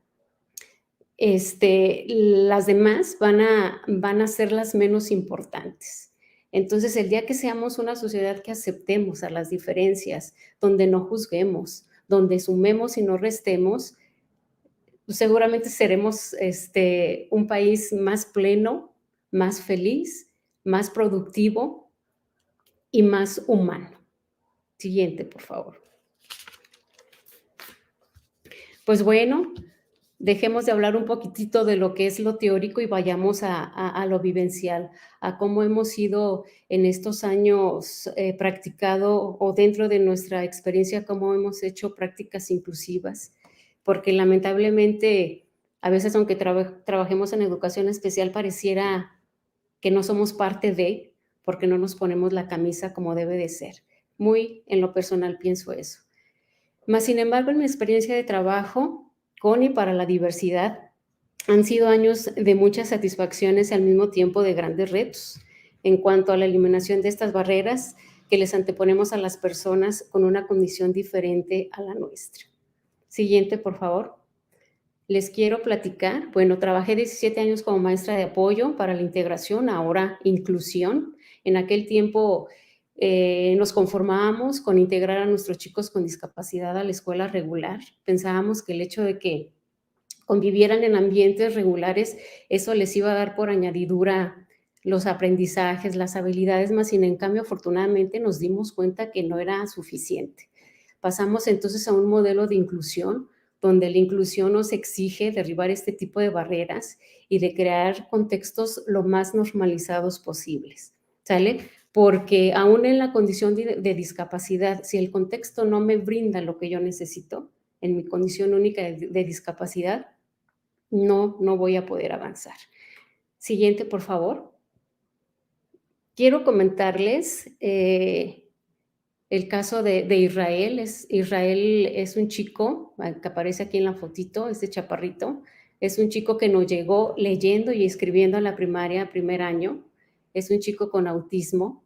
Speaker 3: las demás van a ser las menos importantes. Entonces, el día que seamos una sociedad que aceptemos a las diferencias, donde no juzguemos, donde sumemos y no restemos, seguramente seremos un país más pleno, más feliz, más productivo y más humano. Siguiente, por favor. Pues bueno, dejemos de hablar un poquitito de lo que es lo teórico y vayamos a lo vivencial, a cómo hemos ido en estos años practicado o dentro de nuestra experiencia, cómo hemos hecho prácticas inclusivas, porque lamentablemente a veces aunque trabajemos en educación especial pareciera que no somos parte de, porque no nos ponemos la camisa como debe de ser. Muy en lo personal pienso eso. Mas, sin embargo, en mi experiencia de trabajo con y para la diversidad, han sido años de muchas satisfacciones y al mismo tiempo de grandes retos en cuanto a la eliminación de estas barreras que les anteponemos a las personas con una condición diferente a la nuestra. Siguiente, por favor. Les quiero platicar. Bueno, trabajé 17 años como maestra de apoyo para la integración, ahora inclusión. En aquel tiempo nos conformábamos con integrar a nuestros chicos con discapacidad a la escuela regular. Pensábamos que el hecho de que convivieran en ambientes regulares, eso les iba a dar por añadidura los aprendizajes, las habilidades, más sin en cambio, afortunadamente nos dimos cuenta que no era suficiente. Pasamos entonces a un modelo de inclusión, donde la inclusión nos exige derribar este tipo de barreras y de crear contextos lo más normalizados posibles, ¿sale? Porque aún en la condición de discapacidad, si el contexto no me brinda lo que yo necesito, en mi condición única de discapacidad, no voy a poder avanzar. Siguiente, por favor. Quiero comentarles el caso de Israel. Israel es un chico que aparece aquí en la fotito, este chaparrito. Es un chico que nos llegó leyendo y escribiendo a la primaria, primer año. Es un chico con autismo.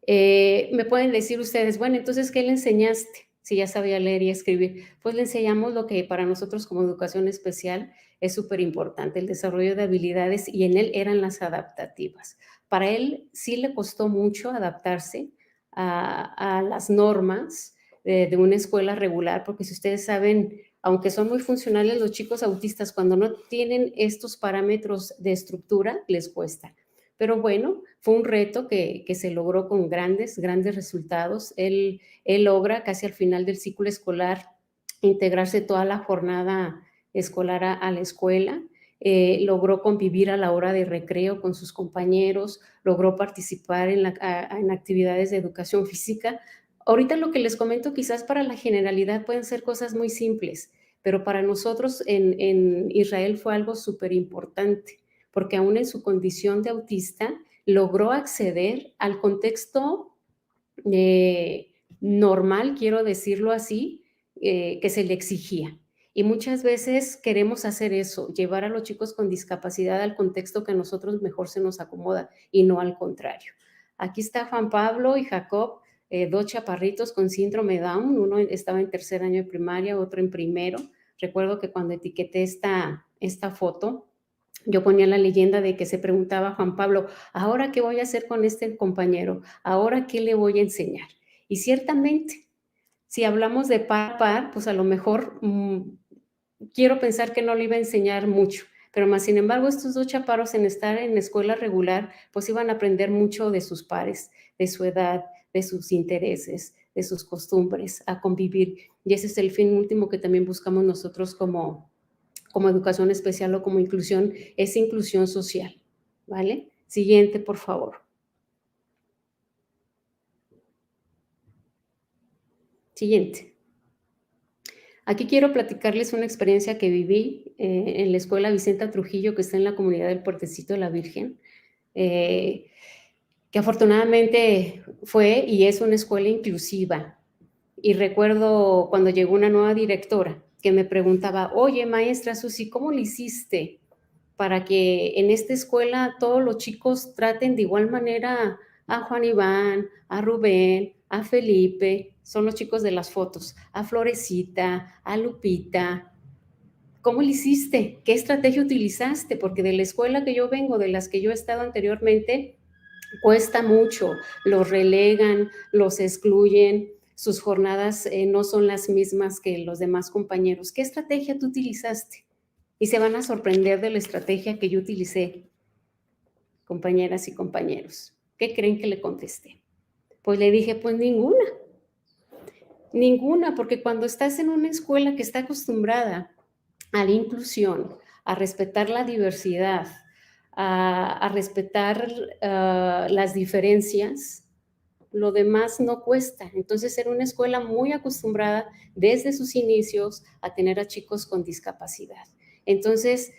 Speaker 3: Me pueden decir ustedes, bueno, entonces, ¿qué le enseñaste? Si ya sabía leer y escribir. Pues le enseñamos lo que para nosotros como educación especial es súper importante, el desarrollo de habilidades, y en él eran las adaptativas. Para él sí le costó mucho adaptarse a las normas de una escuela regular, porque si ustedes saben, aunque son muy funcionales los chicos autistas, cuando no tienen estos parámetros de estructura, les cuesta. Pero bueno, fue un reto que se logró con grandes resultados. Él logra casi al final del ciclo escolar integrarse toda la jornada escolar a la escuela. Logró convivir a la hora de recreo con sus compañeros, logró participar en actividades de educación física. Ahorita lo que les comento quizás para la generalidad pueden ser cosas muy simples, pero para nosotros en Israel fue algo súper importante, porque aún en su condición de autista logró acceder al contexto normal, quiero decirlo así, que se le exigía. Y muchas veces queremos hacer eso, llevar a los chicos con discapacidad al contexto que a nosotros mejor se nos acomoda y no al contrario. Aquí está Juan Pablo y Jacob, dos chaparritos con síndrome Down. Uno estaba en tercer año de primaria, otro en primero. Recuerdo que cuando etiqueté esta foto, yo ponía la leyenda de que se preguntaba Juan Pablo, ¿ahora qué voy a hacer con este compañero? ¿Ahora qué le voy a enseñar? Y ciertamente, si hablamos de par a par, pues a lo mejor quiero pensar que no le iba a enseñar mucho, pero más sin embargo estos 2 chaparros en estar en escuela regular, pues iban a aprender mucho de sus pares, de su edad, de sus intereses, de sus costumbres, a convivir. Y ese es el fin último que también buscamos nosotros como educación especial o como inclusión, es inclusión social, ¿vale? Siguiente, por favor. Siguiente. Aquí quiero platicarles una experiencia que viví en la escuela Vicenta Trujillo, que está en la comunidad del Puertecito de la Virgen, que afortunadamente fue y es una escuela inclusiva. Y recuerdo cuando llegó una nueva directora que me preguntaba, oye, maestra Susi, ¿cómo le hiciste para que en esta escuela todos los chicos traten de igual manera a Juan Iván, a Rubén, a Felipe, son los chicos de las fotos, a Florecita, a Lupita? ¿Cómo le hiciste? ¿Qué estrategia utilizaste? Porque de la escuela que yo vengo, de las que yo he estado anteriormente, cuesta mucho, los relegan, los excluyen, sus jornadas no son las mismas que los demás compañeros. ¿Qué estrategia tú utilizaste? Y se van a sorprender de la estrategia que yo utilicé, compañeras y compañeros. ¿Qué creen que le contesté? Pues le dije, pues ninguna, porque cuando estás en una escuela que está acostumbrada a la inclusión, a respetar la diversidad, a respetar las diferencias, lo demás no cuesta. Entonces, era una escuela muy acostumbrada desde sus inicios a tener a chicos con discapacidad. Entonces,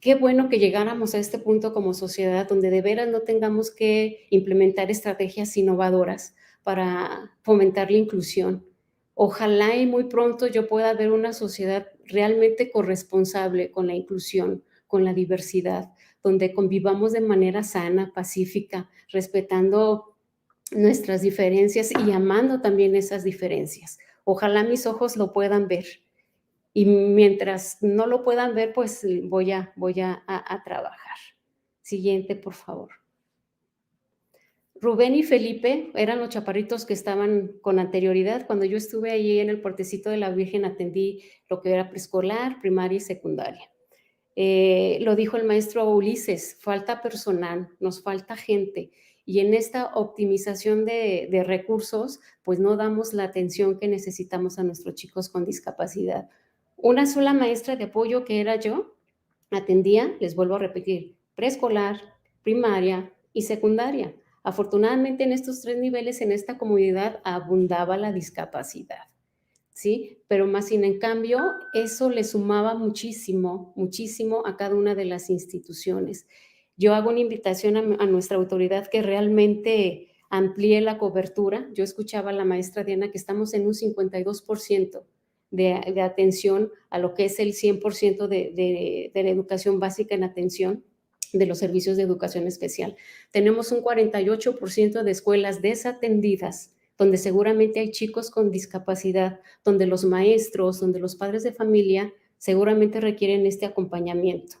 Speaker 3: qué bueno que llegáramos a este punto como sociedad donde de veras no tengamos que implementar estrategias innovadoras para fomentar la inclusión. Ojalá y muy pronto yo pueda ver una sociedad realmente corresponsable con la inclusión, con la diversidad, donde convivamos de manera sana, pacífica, respetando nuestras diferencias y amando también esas diferencias. Ojalá mis ojos lo puedan ver. Y mientras no lo puedan ver, pues voy a trabajar. Siguiente, por favor. Rubén y Felipe eran los chaparritos que estaban con anterioridad. Cuando yo estuve allí en el Puertecito de la Virgen, atendí lo que era preescolar, primaria y secundaria. Lo dijo el maestro Ulises, falta personal, nos falta gente. Y en esta optimización de recursos, pues no damos la atención que necesitamos a nuestros chicos con discapacidad. Una sola maestra de apoyo, que era yo, atendía, les vuelvo a repetir, preescolar, primaria y secundaria. Afortunadamente, en estos 3 niveles, en esta comunidad, abundaba la discapacidad, ¿sí? Pero más sin en cambio, eso le sumaba muchísimo, muchísimo a cada una de las instituciones. Yo hago una invitación a nuestra autoridad que realmente amplíe la cobertura. Yo escuchaba a la maestra Diana que estamos en un 52% de atención a lo que es el 100% de la educación básica en atención de los servicios de educación especial. Tenemos un 48% de escuelas desatendidas, donde seguramente hay chicos con discapacidad, donde los maestros, donde los padres de familia seguramente requieren este acompañamiento,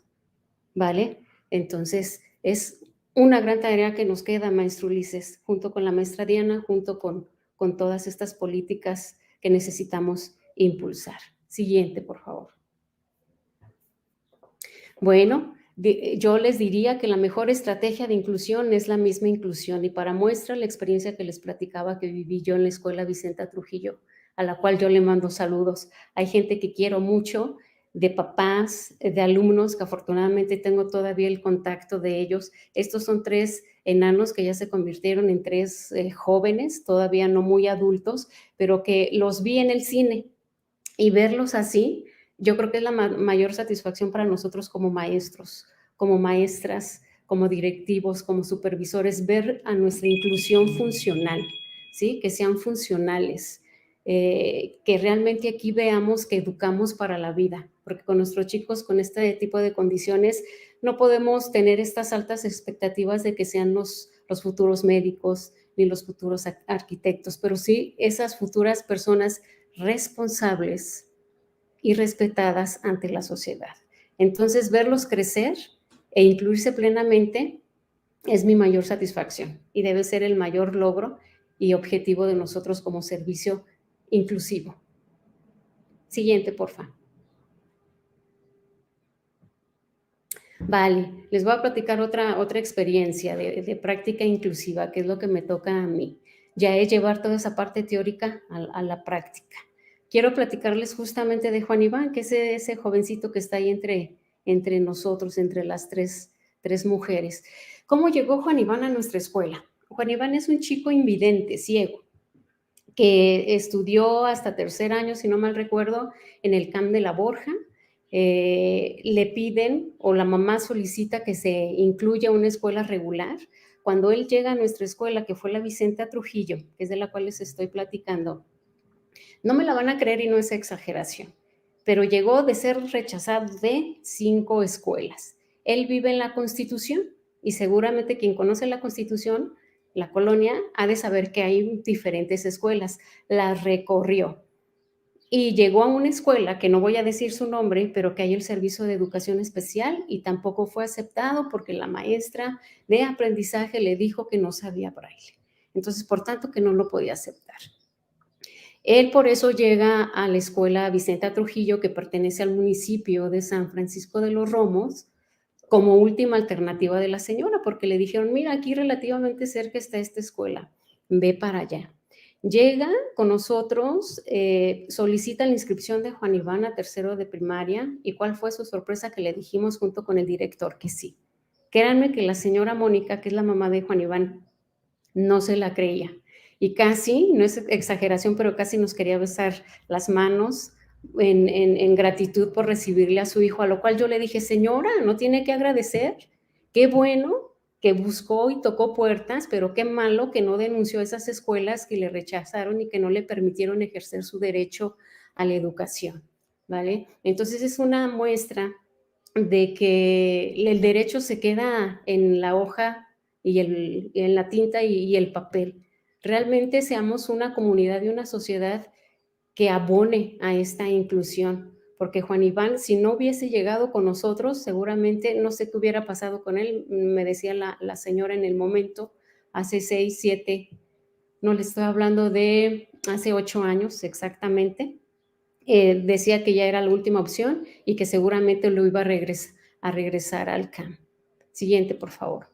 Speaker 3: ¿vale? Entonces, es una gran tarea que nos queda, maestro Ulises, junto con la maestra Diana, junto con todas estas políticas que necesitamos impulsar. Siguiente, por favor. Bueno, yo les diría que la mejor estrategia de inclusión es la misma inclusión, y para muestra la experiencia que les platicaba que viví yo en la escuela Vicenta Trujillo, a la cual yo le mando saludos. Hay gente que quiero mucho, de papás, de alumnos, que afortunadamente tengo todavía el contacto de ellos. Estos son 3 enanos que ya se convirtieron en 3 jóvenes, todavía no muy adultos, pero que los vi en el cine, y verlos así, yo creo que es la mayor satisfacción para nosotros como maestros, como maestras, como directivos, como supervisores, ver a nuestra inclusión funcional, ¿sí? Que sean funcionales, que realmente aquí veamos que educamos para la vida, porque con nuestros chicos con este tipo de condiciones no podemos tener estas altas expectativas de que sean los futuros médicos ni los futuros arquitectos, pero sí esas futuras personas responsables y respetadas ante la sociedad. Entonces, verlos crecer e incluirse plenamente es mi mayor satisfacción y debe ser el mayor logro y objetivo de nosotros como servicio inclusivo. Siguiente, porfa. Vale, les voy a platicar otra experiencia de práctica inclusiva, que es lo que me toca a mí. Ya es llevar toda esa parte teórica a la práctica. Quiero platicarles justamente de Juan Iván, que es ese jovencito que está ahí entre nosotros, entre las tres mujeres. ¿Cómo llegó Juan Iván a nuestra escuela? Juan Iván es un chico invidente, ciego, que estudió hasta tercer año, si no mal recuerdo, en el CAM de la Borja. Le piden o la mamá solicita que se incluya una escuela regular. Cuando él llega a nuestra escuela, que fue la Vicenta Trujillo, que es de la cual les estoy platicando, no me la van a creer y no es exageración, pero llegó de ser rechazado de 5 escuelas. Él vive en la Constitución y seguramente quien conoce la Constitución, la colonia, ha de saber que hay diferentes escuelas. Las recorrió y llegó a una escuela, que no voy a decir su nombre, pero que hay el servicio de educación especial y tampoco fue aceptado porque la maestra de aprendizaje le dijo que no sabía braille. Entonces, por tanto, que no lo podía aceptar. Él por eso llega a la escuela Vicenta Trujillo, que pertenece al municipio de San Francisco de los Romos, como última alternativa de la señora, porque le dijeron, mira, aquí relativamente cerca está esta escuela, ve para allá. Llega con nosotros, solicita la inscripción de Juan Iván a tercero de primaria, y ¿cuál fue su sorpresa? Que le dijimos junto con el director que sí. Créanme que la señora Mónica, que es la mamá de Juan Iván, no se la creía. Y casi, no es exageración, pero casi nos quería besar las manos en gratitud por recibirle a su hijo, a lo cual yo le dije, señora, no tiene que agradecer, qué bueno que buscó y tocó puertas, pero qué malo que no denunció esas escuelas que le rechazaron y que no le permitieron ejercer su derecho a la educación, ¿vale? Entonces es una muestra de que el derecho se queda en la hoja y en la tinta y el papel. Realmente seamos una comunidad y una sociedad que abone a esta inclusión, porque Juan Iván, si no hubiese llegado con nosotros, seguramente no sé qué hubiera pasado con él, me decía la señora en el momento, hace 6, 7, no le estoy hablando de hace 8 años exactamente, decía que ya era la última opción y que seguramente lo iba a regresar al CAM. Siguiente, por favor.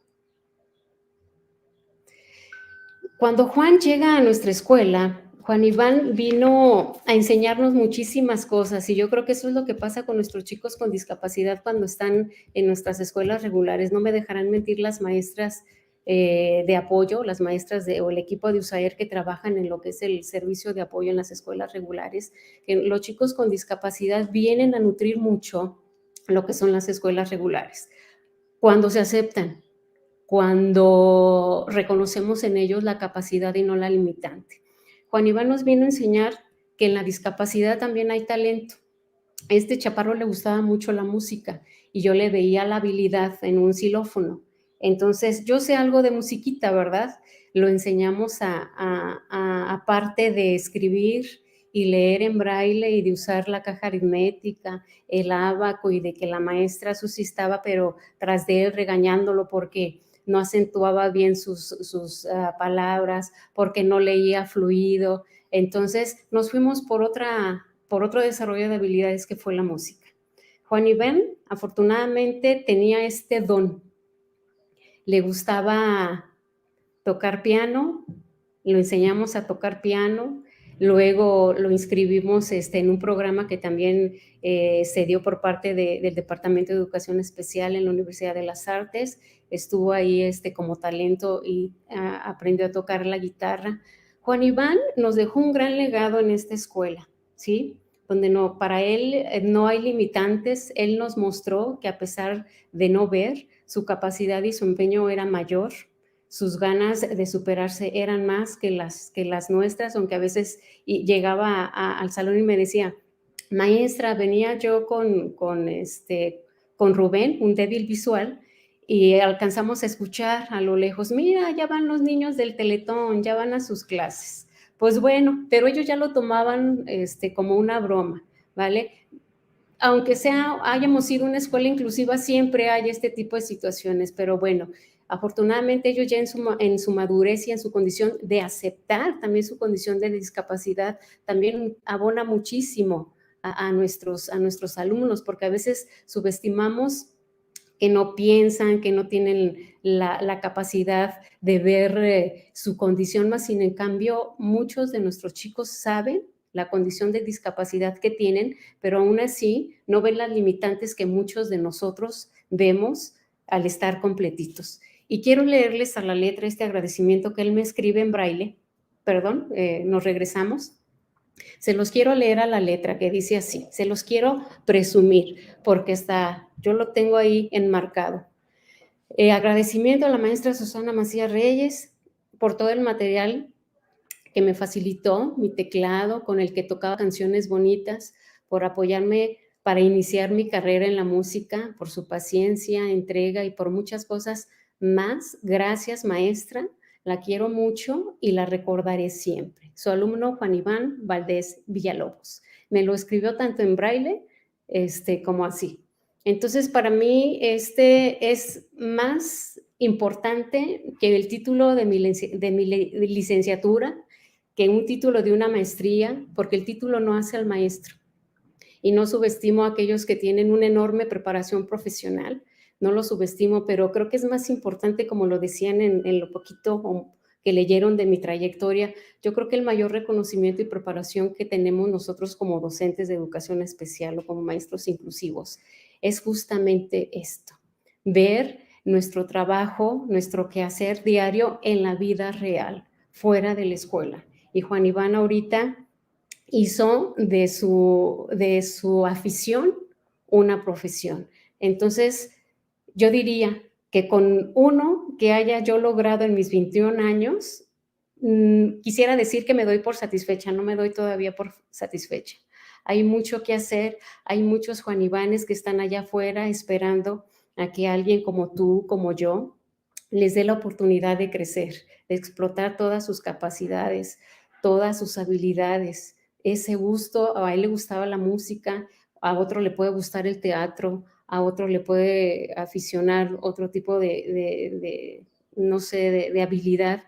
Speaker 3: Cuando Juan llega a nuestra escuela, Juan Iván vino a enseñarnos muchísimas cosas y yo creo que eso es lo que pasa con nuestros chicos con discapacidad cuando están en nuestras escuelas regulares. No me dejarán mentir las maestras de apoyo, las maestras o el equipo de USAER que trabajan en lo que es el servicio de apoyo en las escuelas regulares, que los chicos con discapacidad vienen a nutrir mucho lo que son las escuelas regulares. Cuando se aceptan, cuando reconocemos en ellos la capacidad y no la limitante. Juan Iván nos vino a enseñar que en la discapacidad también hay talento. A este chaparro le gustaba mucho la música y yo le veía la habilidad en un xilófono. Entonces, yo sé algo de musiquita, ¿verdad? Lo enseñamos aparte de escribir y leer en braille y de usar la caja aritmética, el ábaco y de que la maestra asustaba, pero tras de él regañándolo porque no acentuaba bien sus palabras, porque no leía fluido. Entonces nos fuimos por otro desarrollo de habilidades que fue la música. Juan Iván, afortunadamente, tenía este don. Le gustaba tocar piano, lo enseñamos a tocar piano, luego lo inscribimos en un programa que también se dio por parte del Departamento de Educación Especial en la Universidad de las Artes, estuvo ahí como talento y aprendió a tocar la guitarra. Juan Iván nos dejó un gran legado en esta escuela, ¿sí? Donde para él no hay limitantes, él nos mostró que a pesar de no ver, su capacidad y su empeño era mayor, sus ganas de superarse eran más que las nuestras, aunque a veces llegaba al salón y me decía, maestra, venía yo con Rubén, un débil visual, y alcanzamos a escuchar a lo lejos, mira, ya van los niños del Teletón, ya van a sus clases. Pues bueno, pero ellos ya lo tomaban como una broma, ¿vale? Aunque hayamos sido una escuela inclusiva, siempre hay este tipo de situaciones, pero bueno, afortunadamente ellos ya en su madurez y en su condición de aceptar también su condición de discapacidad, también abona muchísimo a nuestros alumnos, porque a veces subestimamos que no piensan, que no tienen la capacidad de ver su condición, más sin en cambio muchos de nuestros chicos saben la condición de discapacidad que tienen, pero aún así no ven las limitantes que muchos de nosotros vemos al estar completitos. Y quiero leerles a la letra este agradecimiento que él me escribe en braille. Perdón, nos regresamos. Se los quiero leer a la letra, que dice así, se los quiero presumir, porque yo lo tengo ahí enmarcado. Agradecimiento a la maestra Susana Macías Reyes por todo el material que me facilitó, mi teclado con el que tocaba canciones bonitas, por apoyarme para iniciar mi carrera en la música, por su paciencia, entrega y por muchas cosas más. Gracias, maestra. La quiero mucho y la recordaré siempre. Su alumno Juan Iván Valdés Villalobos. Me lo escribió tanto en braille como así. Entonces, para mí, es más importante que el título de mi licenciatura, que un título de una maestría, porque el título no hace al maestro. Y no subestimo a aquellos que tienen una enorme preparación profesional, no lo subestimo, pero creo que es más importante, como lo decían en lo poquito que leyeron de mi trayectoria, yo creo que el mayor reconocimiento y preparación que tenemos nosotros como docentes de educación especial o como maestros inclusivos es justamente esto, ver nuestro trabajo, nuestro quehacer diario en la vida real, fuera de la escuela. Y Juan Iván ahorita hizo de su afición una profesión. Entonces, yo diría que con uno que haya yo logrado en mis 21 años, quisiera decir que me doy por satisfecha, no me doy todavía por satisfecha. Hay mucho que hacer, hay muchos Juan Ivanes que están allá afuera esperando a que alguien como tú, como yo, les dé la oportunidad de crecer, de explotar todas sus capacidades, todas sus habilidades. Ese gusto, a él le gustaba la música, a otro le puede gustar el teatro, a otro le puede aficionar otro tipo no sé, de habilidad,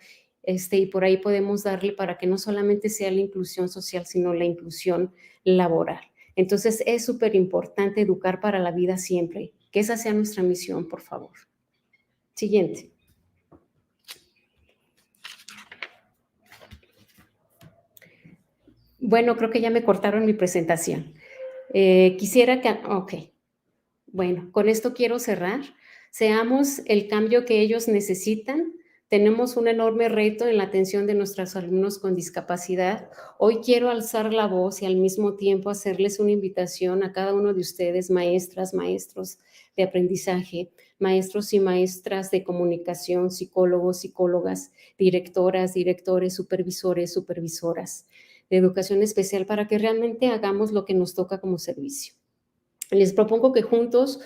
Speaker 3: y por ahí podemos darle para que no solamente sea la inclusión social, sino la inclusión laboral. Entonces, es súper importante educar para la vida siempre, que esa sea nuestra misión, por favor. Siguiente. Bueno, creo que ya me cortaron mi presentación. Quisiera que... Ok. Bueno, con esto quiero cerrar. Seamos el cambio que ellos necesitan. Tenemos un enorme reto en la atención de nuestros alumnos con discapacidad. Hoy quiero alzar la voz y al mismo tiempo hacerles una invitación a cada uno de ustedes, maestras, maestros de aprendizaje, maestros y maestras de comunicación, psicólogos, psicólogas, directoras, directores, supervisores, supervisoras de educación especial, para que realmente hagamos lo que nos toca como servicio. Les propongo que juntas,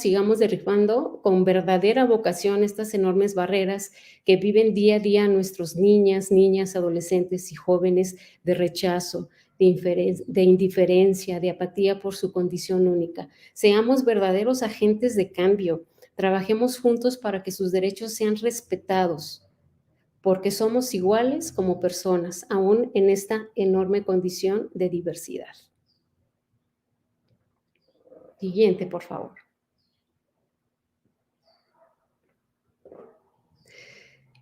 Speaker 3: sigamos derribando con verdadera vocación estas enormes barreras que viven día a día nuestros niñas, adolescentes y jóvenes de rechazo, de indiferencia, de apatía por su condición única. Seamos verdaderos agentes de cambio. Trabajemos juntos para que sus derechos sean respetados, porque somos iguales como personas, aún en esta enorme condición de diversidad. Siguiente, por favor.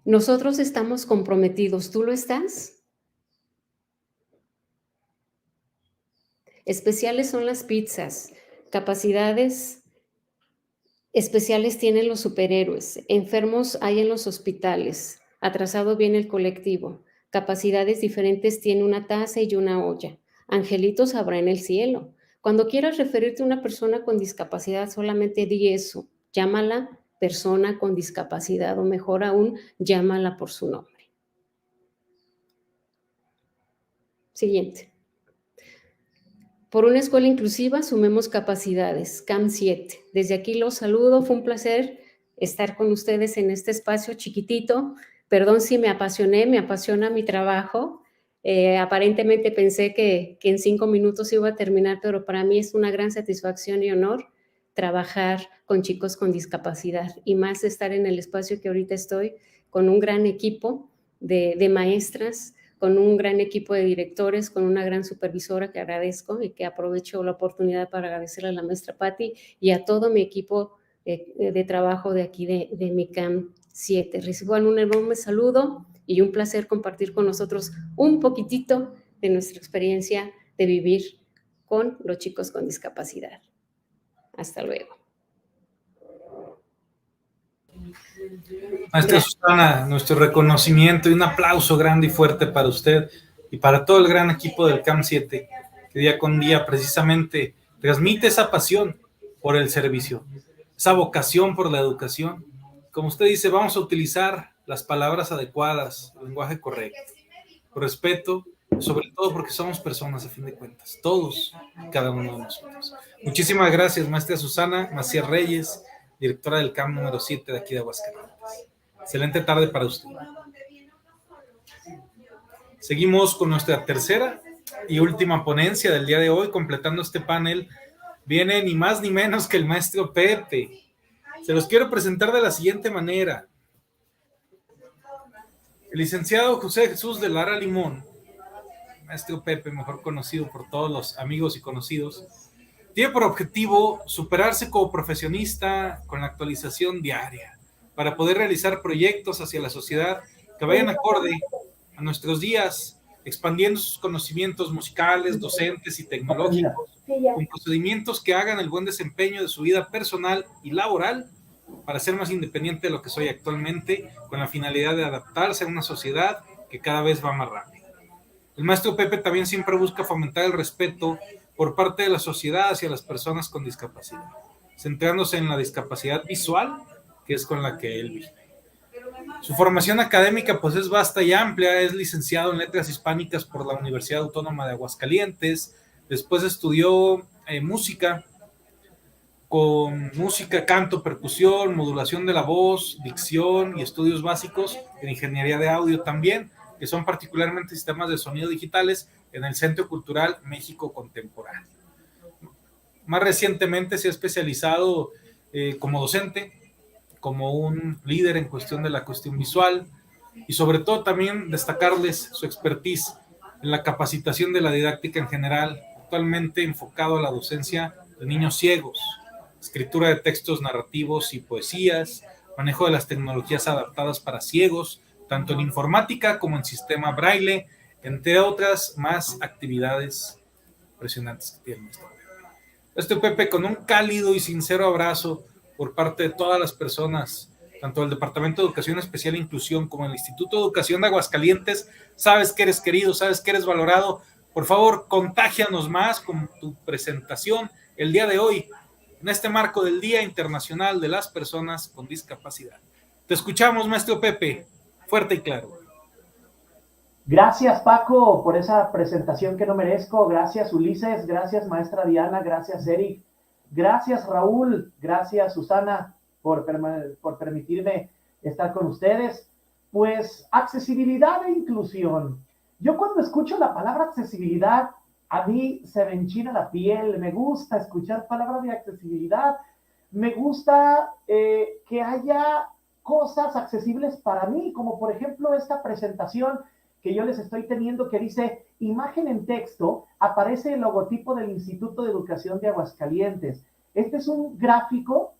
Speaker 3: Nosotros estamos comprometidos. ¿Tú lo estás? Especiales son las pizzas. Capacidades especiales tienen los superhéroes. Enfermos hay en los hospitales. Atrasado viene el colectivo. Capacidades diferentes tiene una taza y una olla. Angelitos habrá en el cielo. Cuando quieras referirte a una persona con discapacidad, solamente di eso. Llámala persona con discapacidad, o mejor aún, llámala por su nombre. Siguiente. Por una escuela inclusiva, sumemos capacidades. CAM 7. Desde aquí los saludo. Fue un placer estar con ustedes en este espacio chiquitito. Perdón si me apasioné, me apasiona mi trabajo. Aparentemente pensé que en 5 minutos iba a terminar, pero para mí es una gran satisfacción y honor trabajar con chicos con discapacidad, y más estar en el espacio que ahorita estoy, con un gran equipo de maestras, con un gran equipo de directores, con una gran supervisora que agradezco y que aprovecho la oportunidad para agradecerle a la maestra Patti y a todo mi equipo de trabajo de aquí de mi CAM 7. Reciban un enorme saludo y un placer compartir con nosotros un poquitito de nuestra experiencia de vivir con los chicos con discapacidad. Hasta luego.
Speaker 2: Maestra Susana, nuestro reconocimiento y un aplauso grande y fuerte para usted y para todo el gran equipo del CAM 7, que día con día precisamente transmite esa pasión por el servicio, esa vocación por la educación. Como usted dice, vamos a utilizar las palabras adecuadas, el lenguaje correcto, con respeto, sobre todo porque somos personas a fin de cuentas, todos y cada uno de nosotros. Muchísimas gracias, maestra Susana Macías Reyes, directora del CAM número 7 de aquí de Aguascalientes. Excelente tarde para usted. Seguimos con nuestra tercera y última ponencia del día de hoy. Completando este panel, viene ni más ni menos que el maestro Pepe. Se los quiero presentar de la siguiente manera. El licenciado José Jesús de Lara Limón, maestro Pepe, mejor conocido por todos los amigos y conocidos, tiene por objetivo superarse como profesionista con la actualización diaria para poder realizar proyectos hacia la sociedad que vayan acorde a nuestros días, expandiendo sus conocimientos musicales, docentes y tecnológicos, con procedimientos que hagan el buen desempeño de su vida personal y laboral para ser más independiente de lo que soy actualmente, con la finalidad de adaptarse a una sociedad que cada vez va más rápido. El maestro Pepe también siempre busca fomentar el respeto por parte de la sociedad hacia las personas con discapacidad, centrándose en la discapacidad visual, que es con la que él vive. Su formación académica pues es vasta y amplia. Es licenciado en Letras Hispánicas por la Universidad Autónoma de Aguascalientes. Después estudió música, con música, canto, percusión, modulación de la voz, dicción y estudios básicos en ingeniería de audio también, que son particularmente sistemas de sonido digitales en el Centro Cultural México Contemporáneo. Más recientemente se ha especializado como docente, como un líder en cuestión de la cuestión visual, y sobre todo también destacarles su expertise en la capacitación de la didáctica en general, actualmente enfocado a la docencia de niños ciegos, escritura de textos narrativos y poesías, manejo de las tecnologías adaptadas para ciegos, tanto en informática como en sistema braille, entre otras más actividades impresionantes que tiene este Pepe, con un cálido y sincero abrazo por parte de todas las personas, tanto del Departamento de Educación Especial e Inclusión como el Instituto de Educación de Aguascalientes. Sabes que eres querido, sabes que eres valorado. Por favor, contágianos más con tu presentación el día de hoy, en este marco del Día Internacional de las Personas con Discapacidad. Te escuchamos, maestro Pepe, fuerte y claro.
Speaker 4: Gracias, Paco, por esa presentación que no merezco. Gracias, Ulises. Gracias, maestra Diana. Gracias, Eric. Gracias, Raúl. Gracias, Susana, por permitirme estar con ustedes. Pues, accesibilidad e inclusión. Yo cuando escucho la palabra accesibilidad, a mí se me enchina la piel. Me gusta escuchar palabras de accesibilidad. Me gusta que haya cosas accesibles para mí, como por ejemplo esta presentación que yo les estoy teniendo, que dice imagen en texto, aparece el logotipo del Instituto de Educación de Aguascalientes. Este es un gráfico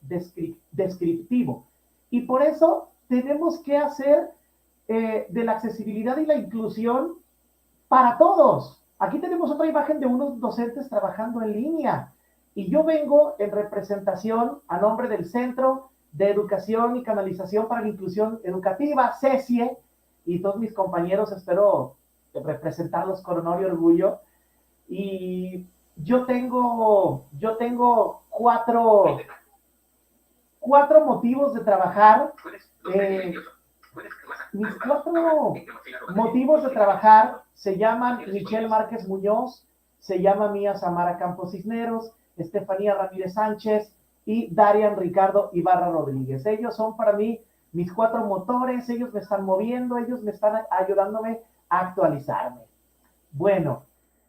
Speaker 4: descriptivo y por eso tenemos que hacer de la accesibilidad y la inclusión para todos. Aquí tenemos otra imagen de unos docentes trabajando en línea y yo vengo en representación a nombre del Centro de Educación y Canalización para la Inclusión Educativa, CESIE, y todos mis compañeros, espero representarlos con honor y orgullo. Y yo tengo cuatro motivos de trabajar. Mis 4 motivos de trabajar se llaman Michelle Márquez Muñoz, se llama Mía Samara Campos Cisneros, Estefanía Ramírez Sánchez y Darian Ricardo Ibarra Rodríguez. Ellos son para mí mis 4 motores, ellos me están moviendo, ellos me están ayudándome a actualizarme. Bueno,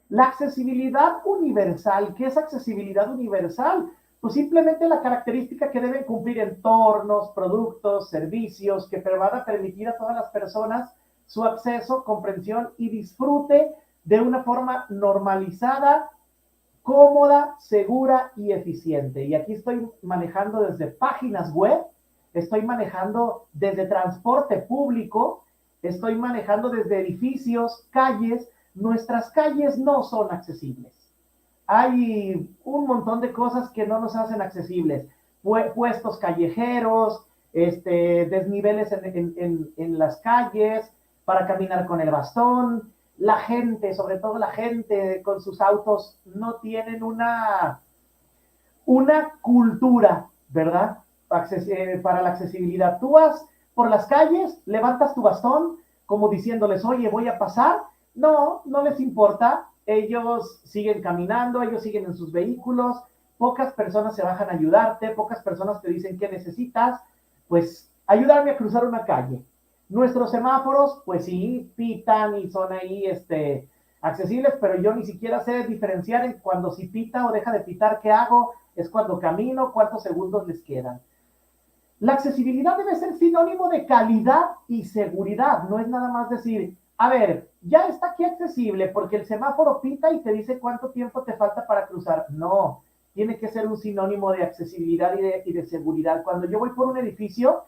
Speaker 4: la accesibilidad universal. ¿Qué es accesibilidad universal? Pues simplemente la característica que deben cumplir entornos, productos, servicios que van a permitir a todas las personas su acceso, comprensión y disfrute de una forma normalizada cómoda, segura y eficiente. Y aquí estoy manejando desde páginas web, estoy manejando desde transporte público, estoy manejando desde edificios, calles. Nuestras calles no son accesibles. Hay un montón de cosas que no nos hacen accesibles. Puestos callejeros, desniveles en las calles, para caminar con el bastón. La gente, sobre todo la gente con sus autos, no tienen una cultura, ¿verdad? Para la accesibilidad. Tú vas por las calles, levantas tu bastón, como diciéndoles, oye, voy a pasar. No, no les importa. Ellos siguen caminando, ellos siguen en sus vehículos. Pocas personas se bajan a ayudarte, pocas personas te dicen qué necesitas. Pues ayudarme a cruzar una calle. Nuestros semáforos, pues sí, pitan y son ahí accesibles, pero yo ni siquiera sé diferenciar en cuando si pita o deja de pitar, ¿qué hago? Es cuando camino, cuántos segundos les quedan. La accesibilidad debe ser sinónimo de calidad y seguridad, no es nada más decir, a ver, ya está aquí accesible porque el semáforo pita y te dice cuánto tiempo te falta para cruzar. No, tiene que ser un sinónimo de accesibilidad y de seguridad. Cuando yo voy por un edificio,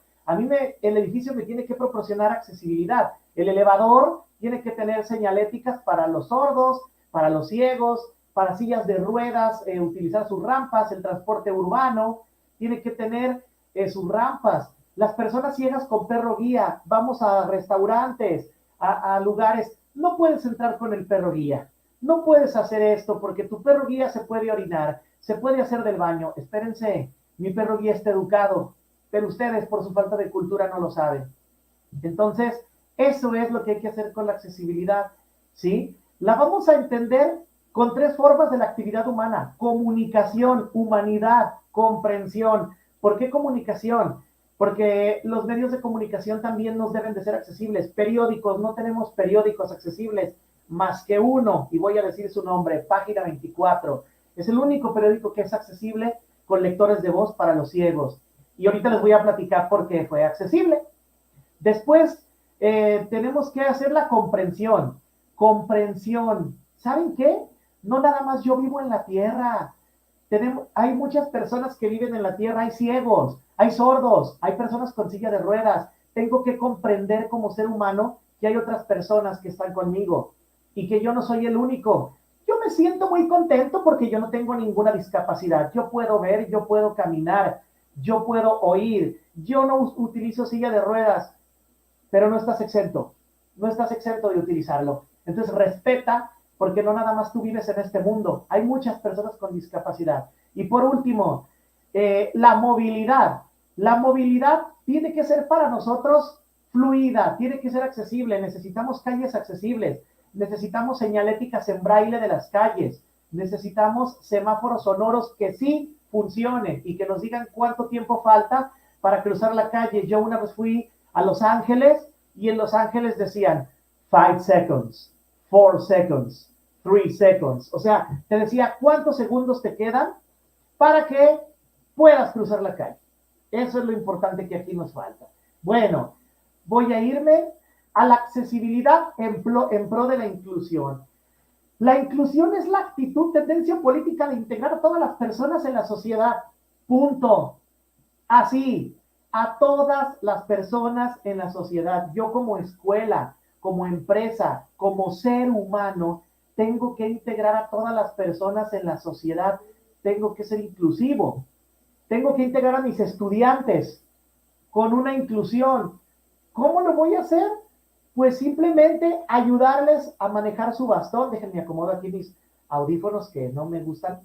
Speaker 4: el edificio me tiene que proporcionar accesibilidad. El elevador tiene que tener señaléticas para los sordos, para los ciegos, para sillas de ruedas, utilizar sus rampas. El transporte urbano tiene que tener sus rampas. Las personas ciegas con perro guía, vamos a restaurantes, a lugares, no puedes entrar con el perro guía. No puedes hacer esto porque tu perro guía se puede orinar, se puede hacer del baño. Espérense, mi perro guía está educado, pero ustedes por su falta de cultura no lo saben. Entonces, eso es lo que hay que hacer con la accesibilidad, ¿sí? La vamos a entender con 3 formas de la actividad humana: comunicación, humanidad, comprensión. ¿Por qué comunicación? Porque los medios de comunicación también nos deben de ser accesibles. Periódicos, no tenemos periódicos accesibles más que uno, y voy a decir su nombre, Página 24. Es el único periódico que es accesible con lectores de voz para los ciegos. Y ahorita les voy a platicar por qué fue accesible. Después, tenemos que hacer la comprensión. Comprensión. ¿Saben qué? No nada más yo vivo en la tierra. Hay muchas personas que viven en la tierra, hay ciegos, hay sordos, hay personas con silla de ruedas. Tengo que comprender como ser humano que hay otras personas que están conmigo y que yo no soy el único. Yo me siento muy contento porque yo no tengo ninguna discapacidad. Yo puedo ver, yo puedo caminar, yo puedo oír, yo no utilizo silla de ruedas, pero no estás exento de utilizarlo. Entonces respeta, porque no nada más tú vives en este mundo, hay muchas personas con discapacidad. Y por último, la movilidad. La movilidad tiene que ser para nosotros fluida, tiene que ser accesible. Necesitamos calles accesibles, necesitamos señaléticas en braille de las calles, necesitamos semáforos sonoros que sí funcionen y que nos digan cuánto tiempo falta para cruzar la calle. Yo una vez fui a Los Ángeles y en Los Ángeles decían 5 seconds, 4 seconds, 3 seconds. O sea, te decía cuántos segundos te quedan para que puedas cruzar la calle. Eso es lo importante que aquí nos falta. Bueno, voy a irme a la accesibilidad en pro de la inclusión. La inclusión es la actitud, tendencia política de integrar a todas las personas en la sociedad. Punto. Así, a todas las personas en la sociedad. Yo como escuela, como empresa, como ser humano, tengo que integrar a todas las personas en la sociedad. Tengo que ser inclusivo. Tengo que integrar a mis estudiantes con una inclusión. ¿Cómo lo voy a hacer? Pues simplemente ayudarles a manejar su bastón. Déjenme acomodar aquí mis audífonos que no me gustan.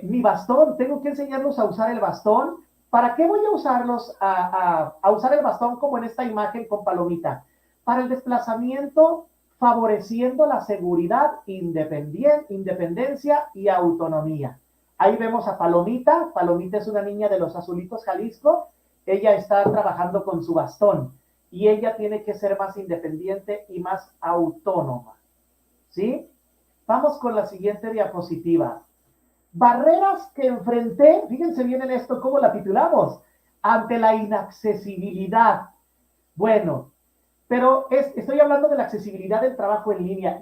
Speaker 4: Mi bastón, tengo que enseñarlos a usar el bastón. ¿Para qué voy a usarlos a usar el bastón como en esta imagen con palomita? Para el desplazamiento, favoreciendo la seguridad, independencia y autonomía. Ahí vemos a Palomita. Palomita es una niña de Los Azulitos, Jalisco. Ella está trabajando con su bastón y ella tiene que ser más independiente y más autónoma. ¿Sí? Vamos con la siguiente diapositiva. Barreras que enfrenté, fíjense bien en esto, ¿cómo la titulamos? Ante la inaccesibilidad. Bueno, Pero estoy hablando de la accesibilidad del trabajo en línea.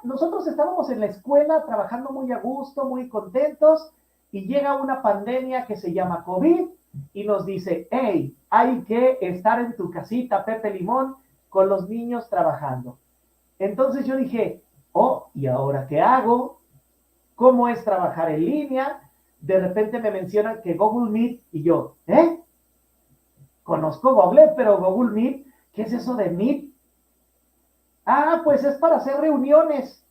Speaker 4: Nosotros estábamos en la escuela trabajando muy a gusto, muy contentos, y llega una pandemia que se llama COVID y nos dice, hey, hay que estar en tu casita, Pepe Limón, con los niños trabajando. Entonces yo dije, oh, ¿y ahora qué hago? ¿Cómo es trabajar en línea? De repente me mencionan que Google Meet, y yo, conozco Google, pero Google Meet, ¿qué es eso de Meet? Ah, pues es para hacer reuniones.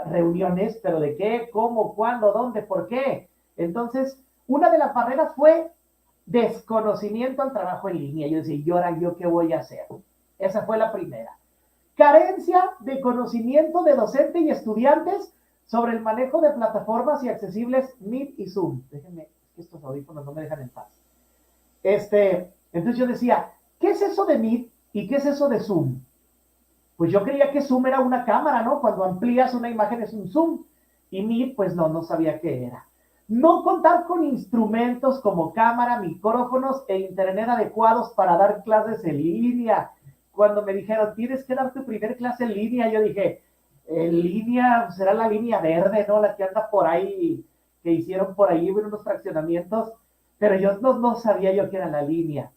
Speaker 4: Reuniones, pero ¿de qué? ¿Cómo? ¿Cuándo? ¿Dónde? ¿Por qué? Entonces, una de las barreras fue desconocimiento al trabajo en línea. Yo decía, ¿y ahora yo qué voy a hacer? Esa fue la primera. Carencia de conocimiento de docente y estudiantes sobre el manejo de plataformas y accesibles Meet y Zoom. Déjenme, estos audífonos no me dejan en paz. Entonces yo decía, ¿qué es eso de Meet y qué es eso de Zoom? Pues yo creía que Zoom era una cámara, ¿no? Cuando amplías una imagen es un zoom. Y Meet, pues no sabía qué era. No contar con instrumentos como cámara, micrófonos e internet adecuados para dar clases en línea. Cuando me dijeron, tienes que dar tu primer clase en línea, yo dije, en línea, será la línea verde, ¿no? La que anda por ahí, que hicieron por ahí en unos fraccionamientos, pero yo no sabía yo qué era la línea.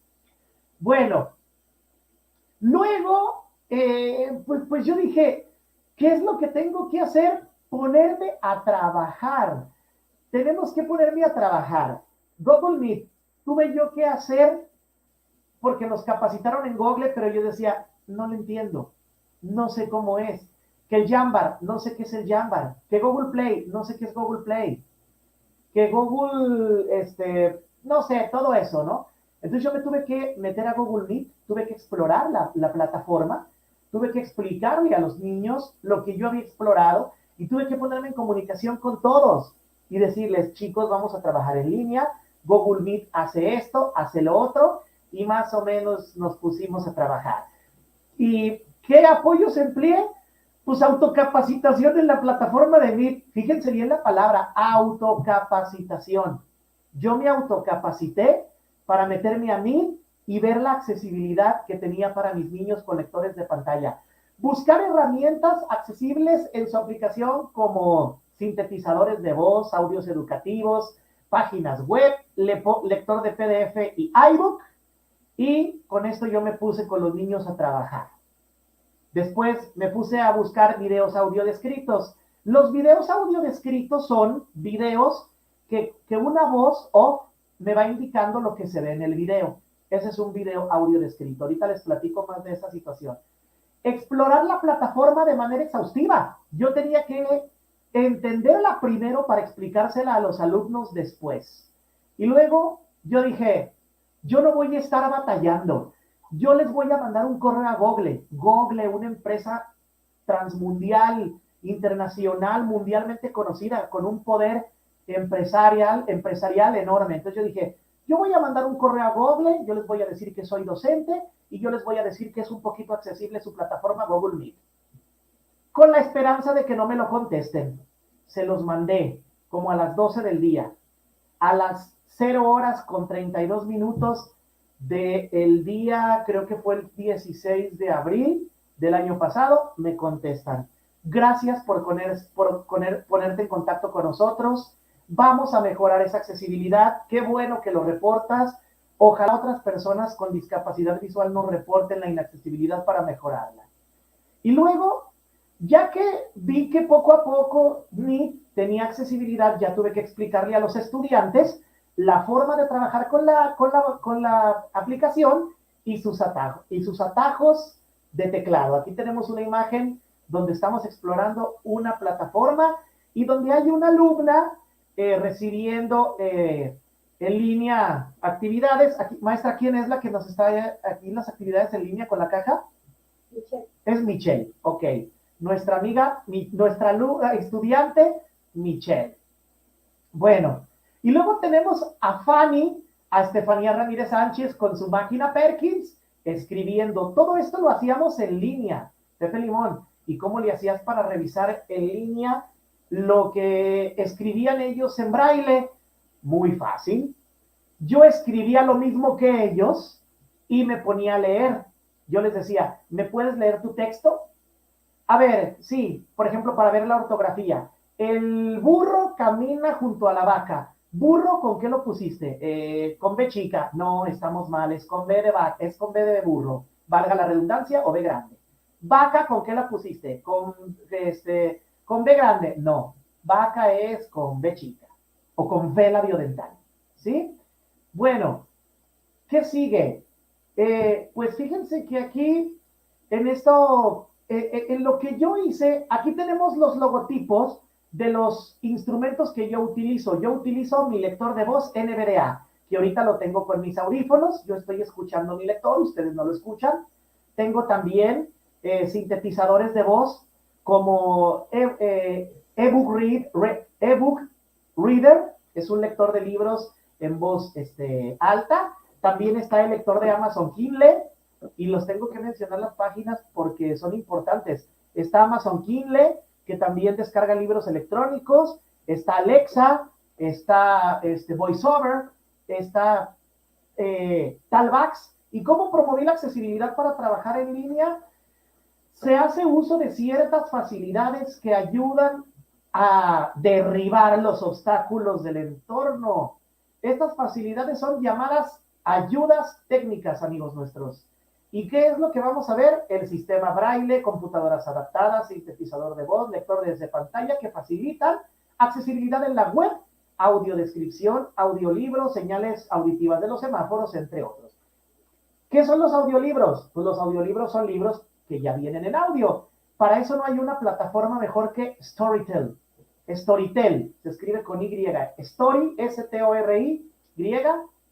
Speaker 4: Bueno, luego, pues yo dije, ¿qué es lo que tengo que hacer? Ponerme a trabajar. Tenemos que ponerme a trabajar. Google Meet, tuve yo que hacer porque nos capacitaron en Google, pero yo decía, no lo entiendo, no sé cómo es. Que el Jambar, no sé qué es el Jambar. Que Google Play, no sé qué es Google Play. Que Google, no sé, todo eso, ¿no? Entonces yo me tuve que meter a Google Meet, tuve que explorar la plataforma, tuve que explicarle a los niños lo que yo había explorado y tuve que ponerme en comunicación con todos y decirles, chicos, vamos a trabajar en línea, Google Meet hace esto, hace lo otro, y más o menos nos pusimos a trabajar. ¿Y qué apoyos empleé? Pues autocapacitación en la plataforma de Meet. Fíjense bien la palabra, autocapacitación. Yo me autocapacité para meterme a Meet y ver la accesibilidad que tenía para mis niños con lectores de pantalla. Buscar herramientas accesibles en su aplicación como sintetizadores de voz, audios educativos, páginas web, lector de PDF y iBook. Y con esto yo me puse con los niños a trabajar. Después me puse a buscar videos audio descritos. Los videos audio descritos son videos que una voz off me va indicando lo que se ve en el video. Ese es un video audio descrito. Ahorita les platico más de esa situación. Explorar la plataforma de manera exhaustiva. Yo tenía que entenderla primero para explicársela a los alumnos después. Y luego yo dije, yo no voy a estar batallando. Yo les voy a mandar un correo a Google. Google, una empresa transmundial, internacional, mundialmente conocida, con un poder empresarial enorme. Entonces yo dije, yo voy a mandar un correo a Google, yo les voy a decir que soy docente y yo les voy a decir que es un poquito accesible su plataforma Google Meet. Con la esperanza de que no me lo contesten. Se los mandé como a las 12 del día. A las 0:32 del día, creo que fue el 16 de abril del año pasado, me contestan. Gracias por ponerte en contacto con nosotros. Vamos a mejorar esa accesibilidad. Qué bueno que lo reportas. Ojalá otras personas con discapacidad visual nos reporten la inaccesibilidad para mejorarla. Y luego, ya que vi que poco a poco Meet tenía accesibilidad, ya tuve que explicarle a los estudiantes la forma de trabajar con la aplicación y sus atajos de teclado. Aquí tenemos una imagen donde estamos explorando una plataforma y donde hay una alumna recibiendo en línea actividades. Aquí, maestra, ¿quién es la que nos está aquí en las actividades en línea con la caja?
Speaker 5: Michelle.
Speaker 4: Es Michelle, ok. Nuestra amiga, nuestra estudiante, Michelle. Bueno, y luego tenemos a Fanny, a Estefanía Ramírez Sánchez con su máquina Perkins, escribiendo. Todo esto lo hacíamos en línea, Pepe Limón. ¿Y cómo le hacías para revisar en línea lo que escribían ellos en braille? Muy fácil. Yo escribía lo mismo que ellos y me ponía a leer. yo les decía, ¿me puedes leer tu texto? A ver, sí, por ejemplo, para ver la ortografía. El burro camina junto a la vaca. ¿Burro con qué lo pusiste? Con B chica. No, estamos mal, es con B de vaca, es con B de burro. Valga la redundancia o B grande. Vaca, ¿con qué la pusiste? Con B grande. No, vaca es con B chica o con B labiodental. ¿Sí? Bueno, ¿qué sigue? Pues fíjense que aquí, en esto, en lo que yo hice, aquí tenemos los logotipos de los instrumentos que yo utilizo. Yo utilizo mi lector de voz NVDA, que ahorita lo tengo con mis audífonos. Yo estoy escuchando mi lector, ustedes no lo escuchan. Tengo también sintetizadores de voz como ebook Reader, es un lector de libros en voz alta. También está el lector de Amazon Kindle, y los tengo que mencionar las páginas porque son importantes. Está Amazon Kindle, que también descarga libros electrónicos. Está Alexa, está VoiceOver, está Talbax. ¿Y cómo promover la accesibilidad para trabajar en línea? Se hace uso de ciertas facilidades que ayudan a derribar los obstáculos del entorno. Estas facilidades son llamadas ayudas técnicas, amigos nuestros. ¿Y qué es lo que vamos a ver? El sistema braille, computadoras adaptadas, sintetizador de voz, lector desde pantalla que facilitan accesibilidad en la web, audiodescripción, audiolibros, señales auditivas de los semáforos, entre otros. ¿Qué son los audiolibros? Pues los audiolibros son libros que ya vienen en audio. Para eso no hay una plataforma mejor que Storytel. Storytel, se escribe con Y. Story, S-T-O-R-I, Y,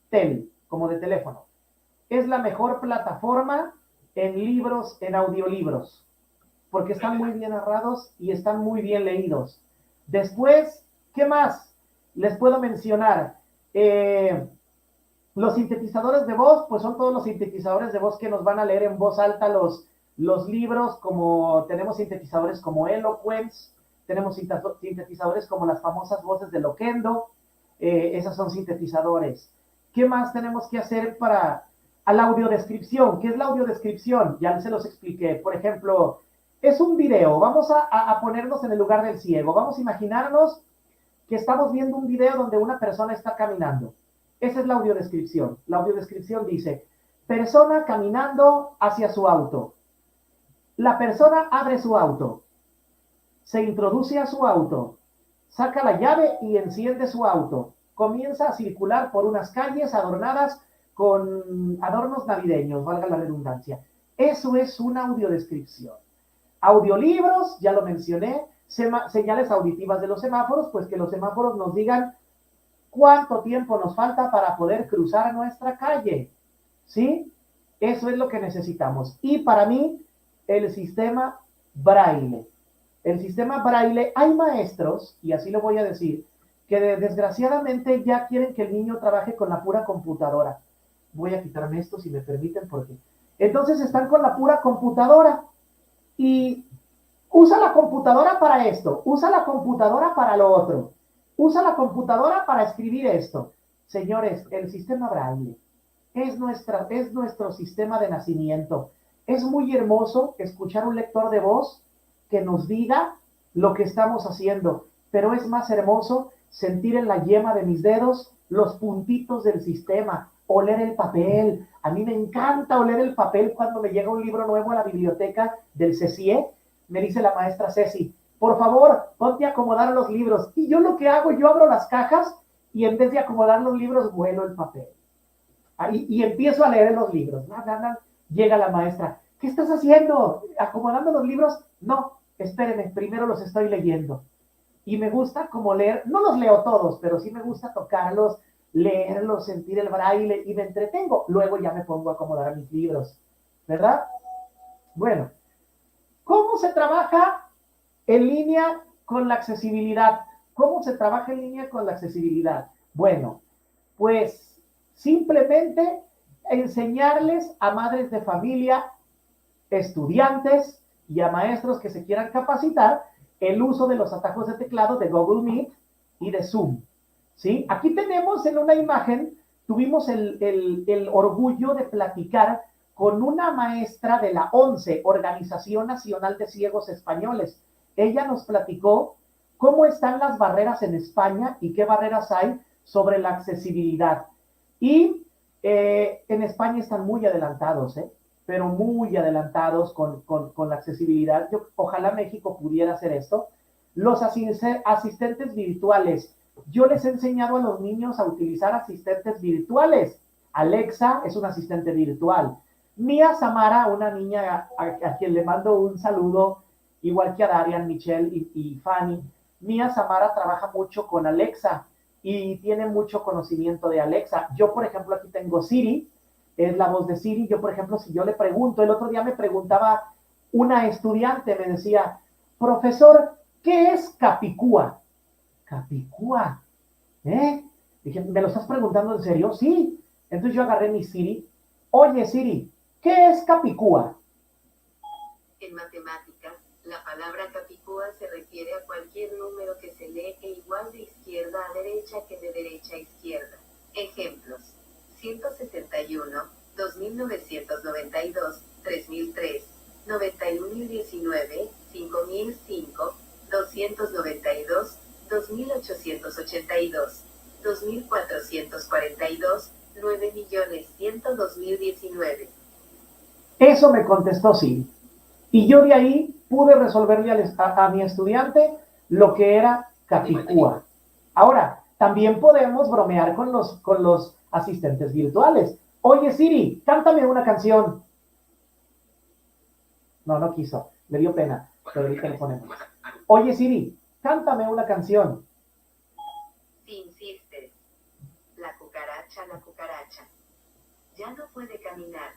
Speaker 4: Tel, como de teléfono. Es la mejor plataforma en libros, en audiolibros, porque están muy bien narrados y están muy bien leídos. Después, ¿qué más les puedo mencionar? Los sintetizadores de voz, pues son todos los sintetizadores de voz que nos van a leer en voz alta los libros, como tenemos sintetizadores como Eloquence, tenemos sintetizadores como las famosas voces de Loquendo, esas son sintetizadores. ¿Qué más tenemos que hacer para la audiodescripción? ¿Qué es la audiodescripción? Ya se los expliqué. Por ejemplo, es un video. Vamos a ponernos en el lugar del ciego. Vamos a imaginarnos que estamos viendo un video donde una persona está caminando. Esa es la audiodescripción. La audiodescripción dice, persona caminando hacia su auto. La persona abre su auto, se introduce a su auto, saca la llave y enciende su auto. Comienza a circular por unas calles adornadas con adornos navideños, valga la redundancia. Eso es una audiodescripción. Audiolibros, ya lo mencioné, señales auditivas de los semáforos, pues que los semáforos nos digan cuánto tiempo nos falta para poder cruzar nuestra calle. ¿Sí? Eso es lo que necesitamos. Y para mí, el sistema braille. El sistema braille, hay maestros, y así lo voy a decir, que desgraciadamente ya quieren que el niño trabaje con la pura computadora. Voy a quitarme esto si me permiten, porque entonces están con la pura computadora y usa la computadora para esto, usa la computadora para lo otro, usa la computadora para escribir esto. Señores, el sistema braille es nuestro sistema de nacimiento. Es muy hermoso escuchar un lector de voz que nos diga lo que estamos haciendo, pero es más hermoso sentir en la yema de mis dedos los puntitos del sistema, oler el papel. A mí me encanta oler el papel cuando me llega un libro nuevo a la biblioteca del CECIE. Me dice la maestra Ceci, por favor, ponte a acomodar los libros. Y yo lo que hago, yo abro las cajas y en vez de acomodar los libros, vuelo el papel. Y empiezo a leer los libros. Llega la maestra, ¿qué estás haciendo? ¿Acomodando los libros? No, espéreme, primero los estoy leyendo. Y me gusta como leer, no los leo todos, pero sí me gusta tocarlos, leerlos, sentir el braille y me entretengo. Luego ya me pongo a acomodar mis libros, ¿verdad? Bueno, ¿cómo se trabaja en línea con la accesibilidad? ¿Cómo se trabaja en línea con la accesibilidad? Bueno, pues simplemente enseñarles a madres de familia, estudiantes y a maestros que se quieran capacitar el uso de los atajos de teclado de Google Meet y de Zoom. ¿Sí? Aquí tenemos en una imagen, tuvimos el orgullo de platicar con una maestra de la ONCE, Organización Nacional de Ciegos Españoles. Ella nos platicó cómo están las barreras en España y qué barreras hay sobre la accesibilidad. Y en España están muy adelantados, pero muy adelantados con la accesibilidad. Ojalá México pudiera hacer esto. Los asistentes virtuales. Yo les he enseñado a los niños a utilizar asistentes virtuales. Alexa es un asistente virtual. Mía Samara, una niña a quien le mando un saludo, igual que a Darian, Michelle y Fanny. Mía Samara trabaja mucho con Alexa y tiene mucho conocimiento de Alexa. Yo, por ejemplo, aquí tengo Siri, es la voz de Siri. Yo, por ejemplo, si yo le pregunto, el otro día me preguntaba una estudiante, me decía, profesor, ¿qué es Capicúa? Capicúa, Dije, ¿me lo estás preguntando en serio? Sí. Entonces yo agarré mi Siri. Oye, Siri, ¿qué es Capicúa?
Speaker 5: En matemáticas, la palabra Capicúa se refiere a cualquier número que se lee igual de izquierda a derecha que de derecha a izquierda. Ejemplos: 161, 2992, 3003, 91.019, 5005, 292, 2882, 2442, 9.102.019.
Speaker 4: Eso me contestó Siri. Y yo de ahí pude resolverle a mi estudiante lo que era Capicúa. Ahora, también podemos bromear con los asistentes virtuales. Oye, Siri, cántame una canción. No quiso. Le dio pena. Pero ahorita le ponemos. Oye, Siri, cántame una canción.
Speaker 5: Si insistes. La cucaracha. Ya no puede caminar.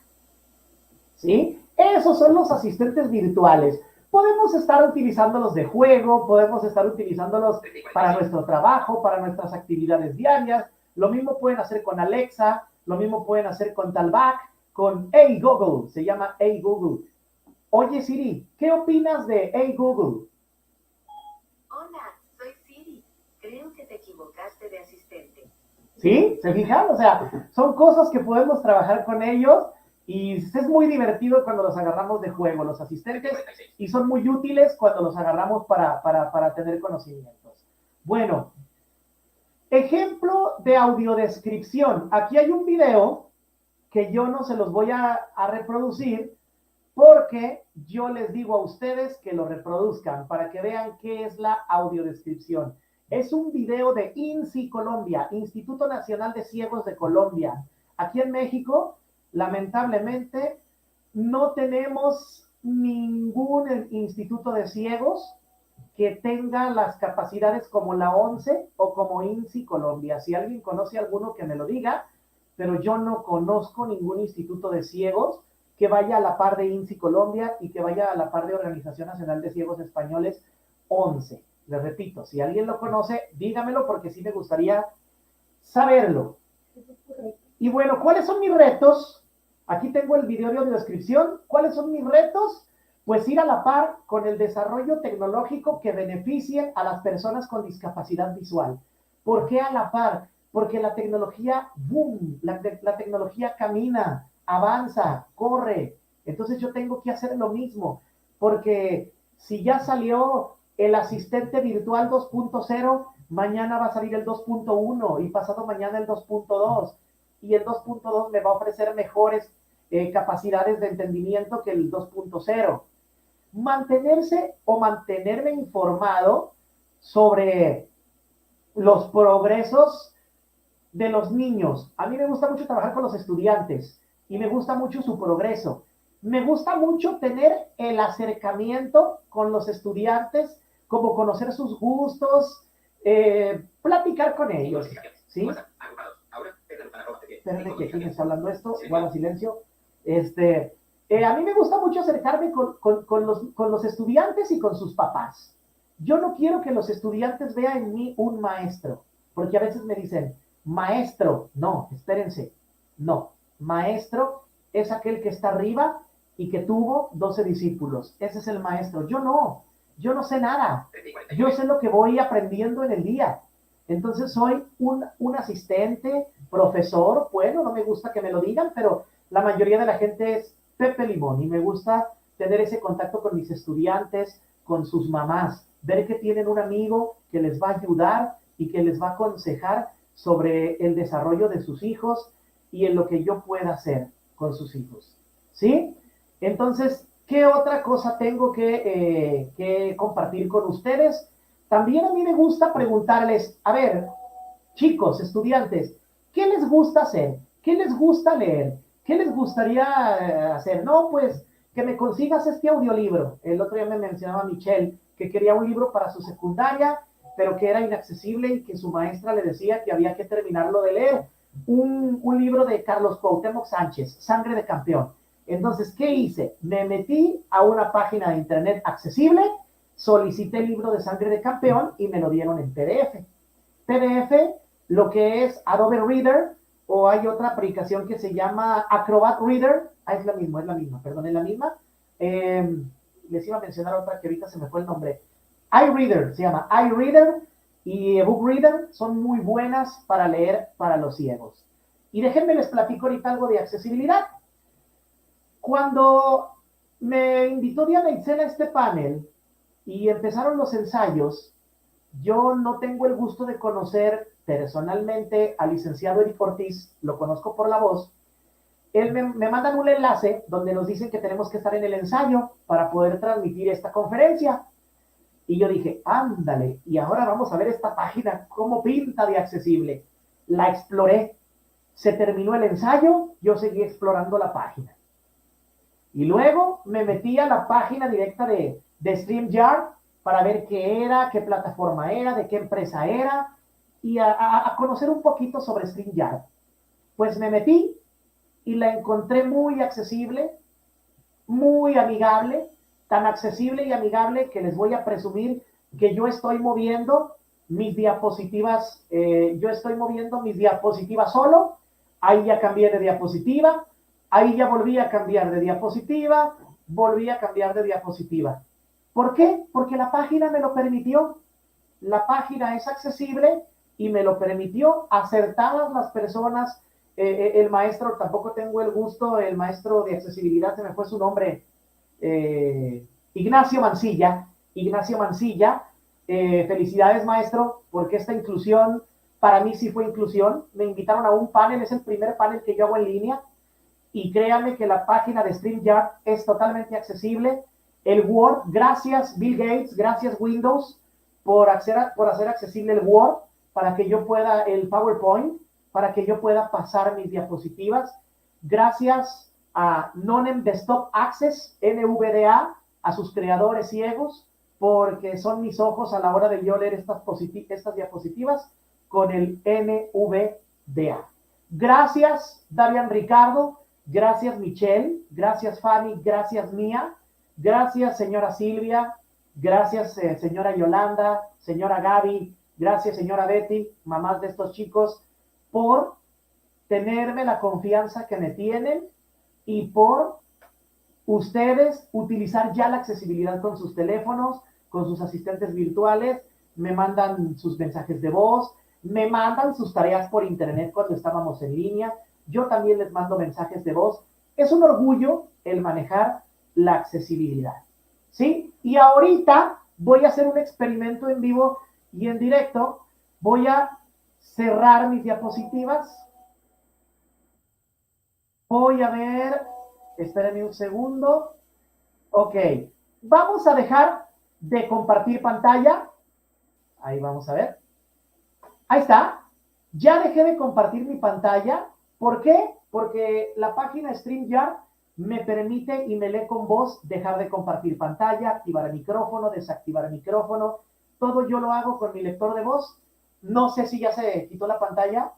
Speaker 4: ¿Sí? Esos son los asistentes virtuales. Podemos estar utilizándolos de juego, podemos estar utilizándolos para nuestro trabajo, para nuestras actividades diarias. Lo mismo pueden hacer con Alexa, lo mismo pueden hacer con Talbot, con Hey Google, se llama Hey Google. Oye Siri, ¿qué opinas de Hey Google?
Speaker 5: Hola, soy Siri. Creo que te equivocaste de asistente.
Speaker 4: ¿Sí? ¿Se fijan? O sea, son cosas que podemos trabajar con ellos y es muy divertido cuando los agarramos de juego, los asistentes, y son muy útiles cuando los agarramos para tener conocimientos. Bueno, ejemplo de audiodescripción. Aquí hay un video que yo no se los voy a reproducir porque yo les digo a ustedes que lo reproduzcan para que vean qué es la audiodescripción. Es un video de INCI Colombia, Instituto Nacional de Ciegos de Colombia. Aquí en México, lamentablemente, no tenemos ningún instituto de ciegos que tenga las capacidades como la ONCE o como INCI Colombia. Si alguien conoce alguno, que me lo diga, pero yo no conozco ningún instituto de ciegos que vaya a la par de INCI Colombia y que vaya a la par de Organización Nacional de Ciegos Españoles, ONCE. Les repito, si alguien lo conoce, dígamelo porque sí me gustaría saberlo. Y bueno, ¿cuáles son mis retos? Aquí tengo el video de audiodescripción. ¿Cuáles son mis retos? Pues ir a la par con el desarrollo tecnológico que beneficie a las personas con discapacidad visual. ¿Por qué a la par? Porque la tecnología, boom, la tecnología camina, avanza, corre. Entonces yo tengo que hacer lo mismo, porque si ya salió el asistente virtual 2.0, mañana va a salir el 2.1 y pasado mañana el 2.2. Y el 2.2 me va a ofrecer mejores capacidades de entendimiento que el 2.0. Mantenerme informado sobre los progresos de los niños. A mí me gusta mucho trabajar con los estudiantes y me gusta mucho su progreso. Me gusta mucho tener el acercamiento con los estudiantes, como conocer sus gustos, platicar con ellos, ¿sí? Espérenme que aquí me está hablando esto, guarda silencio. A mí me gusta mucho acercarme con los estudiantes y con sus papás. Yo no quiero que los estudiantes vean en mí un maestro, porque a veces me dicen, maestro, no, espérense, no, maestro es aquel que está arriba y que tuvo 12 discípulos, ese es el maestro. Yo no sé nada, yo sé lo que voy aprendiendo en el día. Entonces soy un asistente, profesor, bueno, no me gusta que me lo digan, pero la mayoría de la gente es Pepe Limón y me gusta tener ese contacto con mis estudiantes, con sus mamás, ver que tienen un amigo que les va a ayudar y que les va a aconsejar sobre el desarrollo de sus hijos y en lo que yo pueda hacer con sus hijos. ¿Sí? Entonces, ¿qué otra cosa tengo que compartir con ustedes? También a mí me gusta preguntarles, a ver, chicos, estudiantes, ¿qué les gusta hacer? ¿Qué les gusta leer? ¿Qué les gustaría hacer? No, pues que me consigas este audiolibro. El otro día me mencionaba Michelle que quería un libro para su secundaria, pero que era inaccesible y que su maestra le decía que había que terminarlo de leer. Un libro de Carlos Cuauhtémoc Sánchez, Sangre de Campeón. Entonces, ¿qué hice? Me metí a una página de internet accesible, solicité el libro de Sangre de Campeón y me lo dieron en PDF. PDF, lo que es Adobe Reader, o hay otra aplicación que se llama Acrobat Reader. Es la misma, perdón, es la misma. Les iba a mencionar otra que ahorita se me fue el nombre. iReader, se llama iReader, y Book Reader son muy buenas para leer para los ciegos. Y déjenme les platico ahorita algo de accesibilidad. Cuando me invitó Diana Itzel a este panel y empezaron los ensayos, yo no tengo el gusto de conocer personalmente al licenciado Eric Ortiz, lo conozco por la voz. Él me mandan un enlace donde nos dicen que tenemos que estar en el ensayo para poder transmitir esta conferencia. Y yo dije, ándale, y ahora vamos a ver esta página, cómo pinta de accesible. La exploré, se terminó el ensayo, yo seguí explorando la página. Y luego me metí a la página directa de StreamYard para ver qué era, qué plataforma era, de qué empresa era, y a conocer un poquito sobre StreamYard. Pues me metí y la encontré muy accesible, muy amigable, tan accesible y amigable que les voy a presumir que yo estoy moviendo mis diapositivas, solo, ahí ya cambié de diapositiva, ahí ya volví a cambiar de diapositiva, volví a cambiar de diapositiva. ¿Por qué? Porque la página me lo permitió. La página es accesible y me lo permitió. Acertadas las personas. El maestro, tampoco tengo el gusto, el maestro de accesibilidad, se me fue su nombre, Ignacio Mancilla. Felicidades, maestro, porque esta inclusión, para mí sí fue inclusión. Me invitaron a un panel, es el primer panel que yo hago en línea, y créanme que la página de StreamYard es totalmente accesible. El Word, gracias Bill Gates, gracias Windows, por hacer accesible el Word, para que yo pueda, el PowerPoint, para que yo pueda pasar mis diapositivas. Gracias a Nonem Desktop Access, NVDA, a sus creadores ciegos, porque son mis ojos a la hora de yo leer estas diapositivas con el NVDA. Gracias, Darian Ricardo, gracias, Michelle, gracias, Fanny, gracias, Mía, gracias, señora Silvia, gracias, señora Yolanda, señora Gaby, gracias, señora Betty, mamás de estos chicos, por tenerme la confianza que me tienen y por ustedes utilizar ya la accesibilidad con sus teléfonos, con sus asistentes virtuales, me mandan sus mensajes de voz, me mandan sus tareas por internet cuando estábamos en línea, yo también les mando mensajes de voz. Es un orgullo el manejar la accesibilidad, ¿sí? Y ahorita voy a hacer un experimento en vivo y en directo. Voy a cerrar mis diapositivas. Voy a ver, espérenme un segundo. Ok, vamos a dejar de compartir pantalla. Ahí vamos a ver. Ahí está. Ya dejé de compartir mi pantalla. ¿Por qué? Porque la página StreamYard me permite y me lee con voz dejar de compartir pantalla, activar el micrófono, desactivar el micrófono. Todo yo lo hago con mi lector de voz. No sé si ya se quitó la pantalla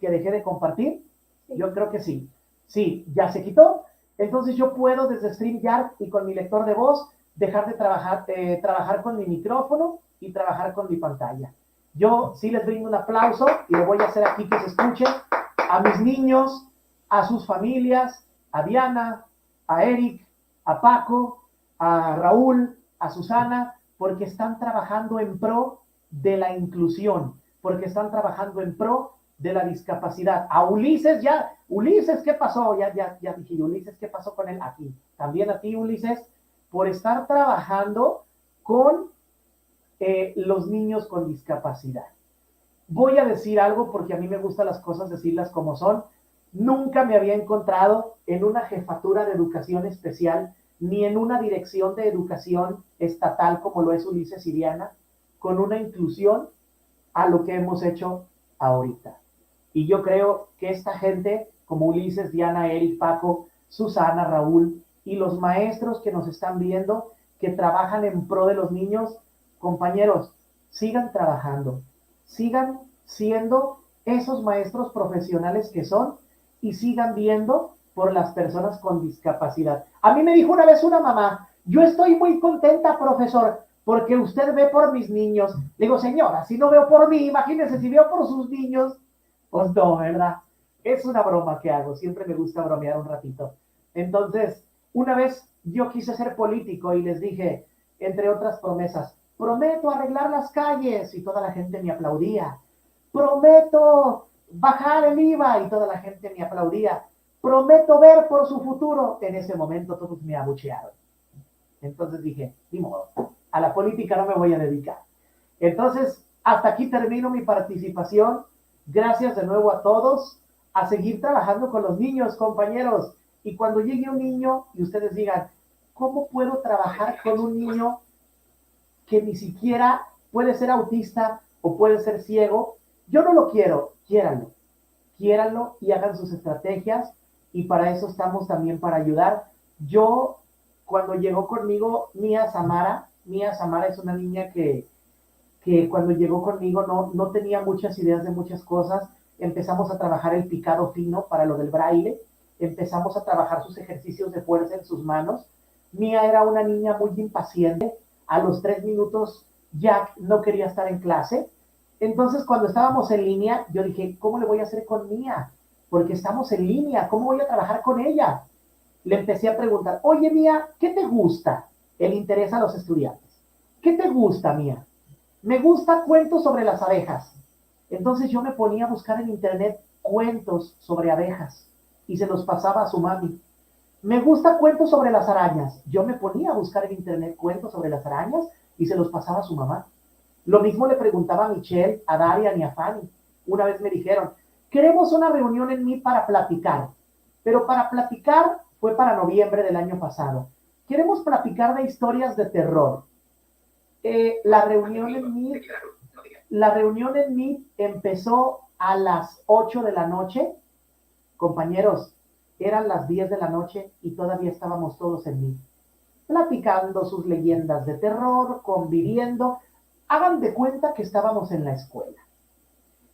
Speaker 4: que dejé de compartir. Yo creo que sí. Sí, ya se quitó. Entonces yo puedo desde StreamYard y con mi lector de voz dejar de trabajar con mi micrófono y trabajar con mi pantalla. Yo sí les brindo un aplauso y lo voy a hacer aquí que se escuche a mis niños, a sus familias, a Diana, a Eric, a Paco, a Raúl, a Susana, porque están trabajando en pro de la inclusión, porque están trabajando en pro de la discapacidad. A Ulises, Ulises, ¿qué pasó? Ya dije, Ulises, ¿qué pasó con él? Aquí. También a ti, Ulises, por estar trabajando con los niños con discapacidad. Voy a decir algo porque a mí me gustan las cosas decirlas como son. Nunca me había encontrado en una jefatura de educación especial ni en una dirección de educación estatal como lo es Ulises y Diana, con una inclusión a lo que hemos hecho ahorita. Y yo creo que esta gente, como Ulises, Diana, Eric, Paco, Susana, Raúl y los maestros que nos están viendo, que trabajan en pro de los niños, compañeros, sigan trabajando, sigan siendo esos maestros profesionales que son y sigan viendo por las personas con discapacidad. A mí me dijo una vez una mamá, yo estoy muy contenta, profesor, porque usted ve por mis niños. Le digo, señora, si no veo por mí, imagínese si veo por sus niños. Pues no, ¿verdad? Es una broma que hago, siempre me gusta bromear un ratito. Entonces, una vez yo quise ser político y les dije, entre otras promesas, prometo arreglar las calles, y toda la gente me aplaudía. Prometo bajar el IVA, y toda la gente me aplaudía. Prometo ver por su futuro. En ese momento todos me abuchearon. Entonces dije, ni modo, a la política no me voy a dedicar. Entonces, hasta aquí termino mi participación. Gracias de nuevo a todos. A seguir trabajando con los niños, compañeros. Y cuando llegue un niño y ustedes digan, ¿cómo puedo trabajar con un niño que ni siquiera puede ser autista o puede ser ciego? Yo no lo quiero, quiéranlo y hagan sus estrategias, y para eso estamos también, para ayudar. Yo, cuando llegó conmigo Mía Samara es una niña que cuando llegó conmigo no tenía muchas ideas de muchas cosas. Empezamos a trabajar el picado fino para lo del braille, empezamos a trabajar sus ejercicios de fuerza en sus manos. Mía era una niña muy impaciente, a los 3 minutos ya no quería estar en clase. Entonces, cuando estábamos en línea, yo dije, ¿cómo le voy a hacer con Mía? Porque estamos en línea, ¿cómo voy a trabajar con ella? Le empecé a preguntar, oye, Mía, ¿qué te gusta? El interés a los estudiantes. ¿Qué te gusta, Mía? Me gusta cuentos sobre las abejas. Entonces yo me ponía a buscar en internet cuentos sobre abejas y se los pasaba a su mami. Me gusta cuentos sobre las arañas. Yo me ponía a buscar en internet cuentos sobre las arañas y se los pasaba a su mamá. Lo mismo le preguntaba a Michelle, a Darian y a Fanny. Una vez me dijeron, queremos una reunión en mí para platicar. Pero para platicar fue para noviembre del año pasado. Queremos platicar de historias de terror. La reunión en Meet empezó a las 8 de la noche. Compañeros, eran las 10 de la noche y todavía estábamos todos en Meet, platicando sus leyendas de terror, conviviendo. Hagan de cuenta que estábamos en la escuela.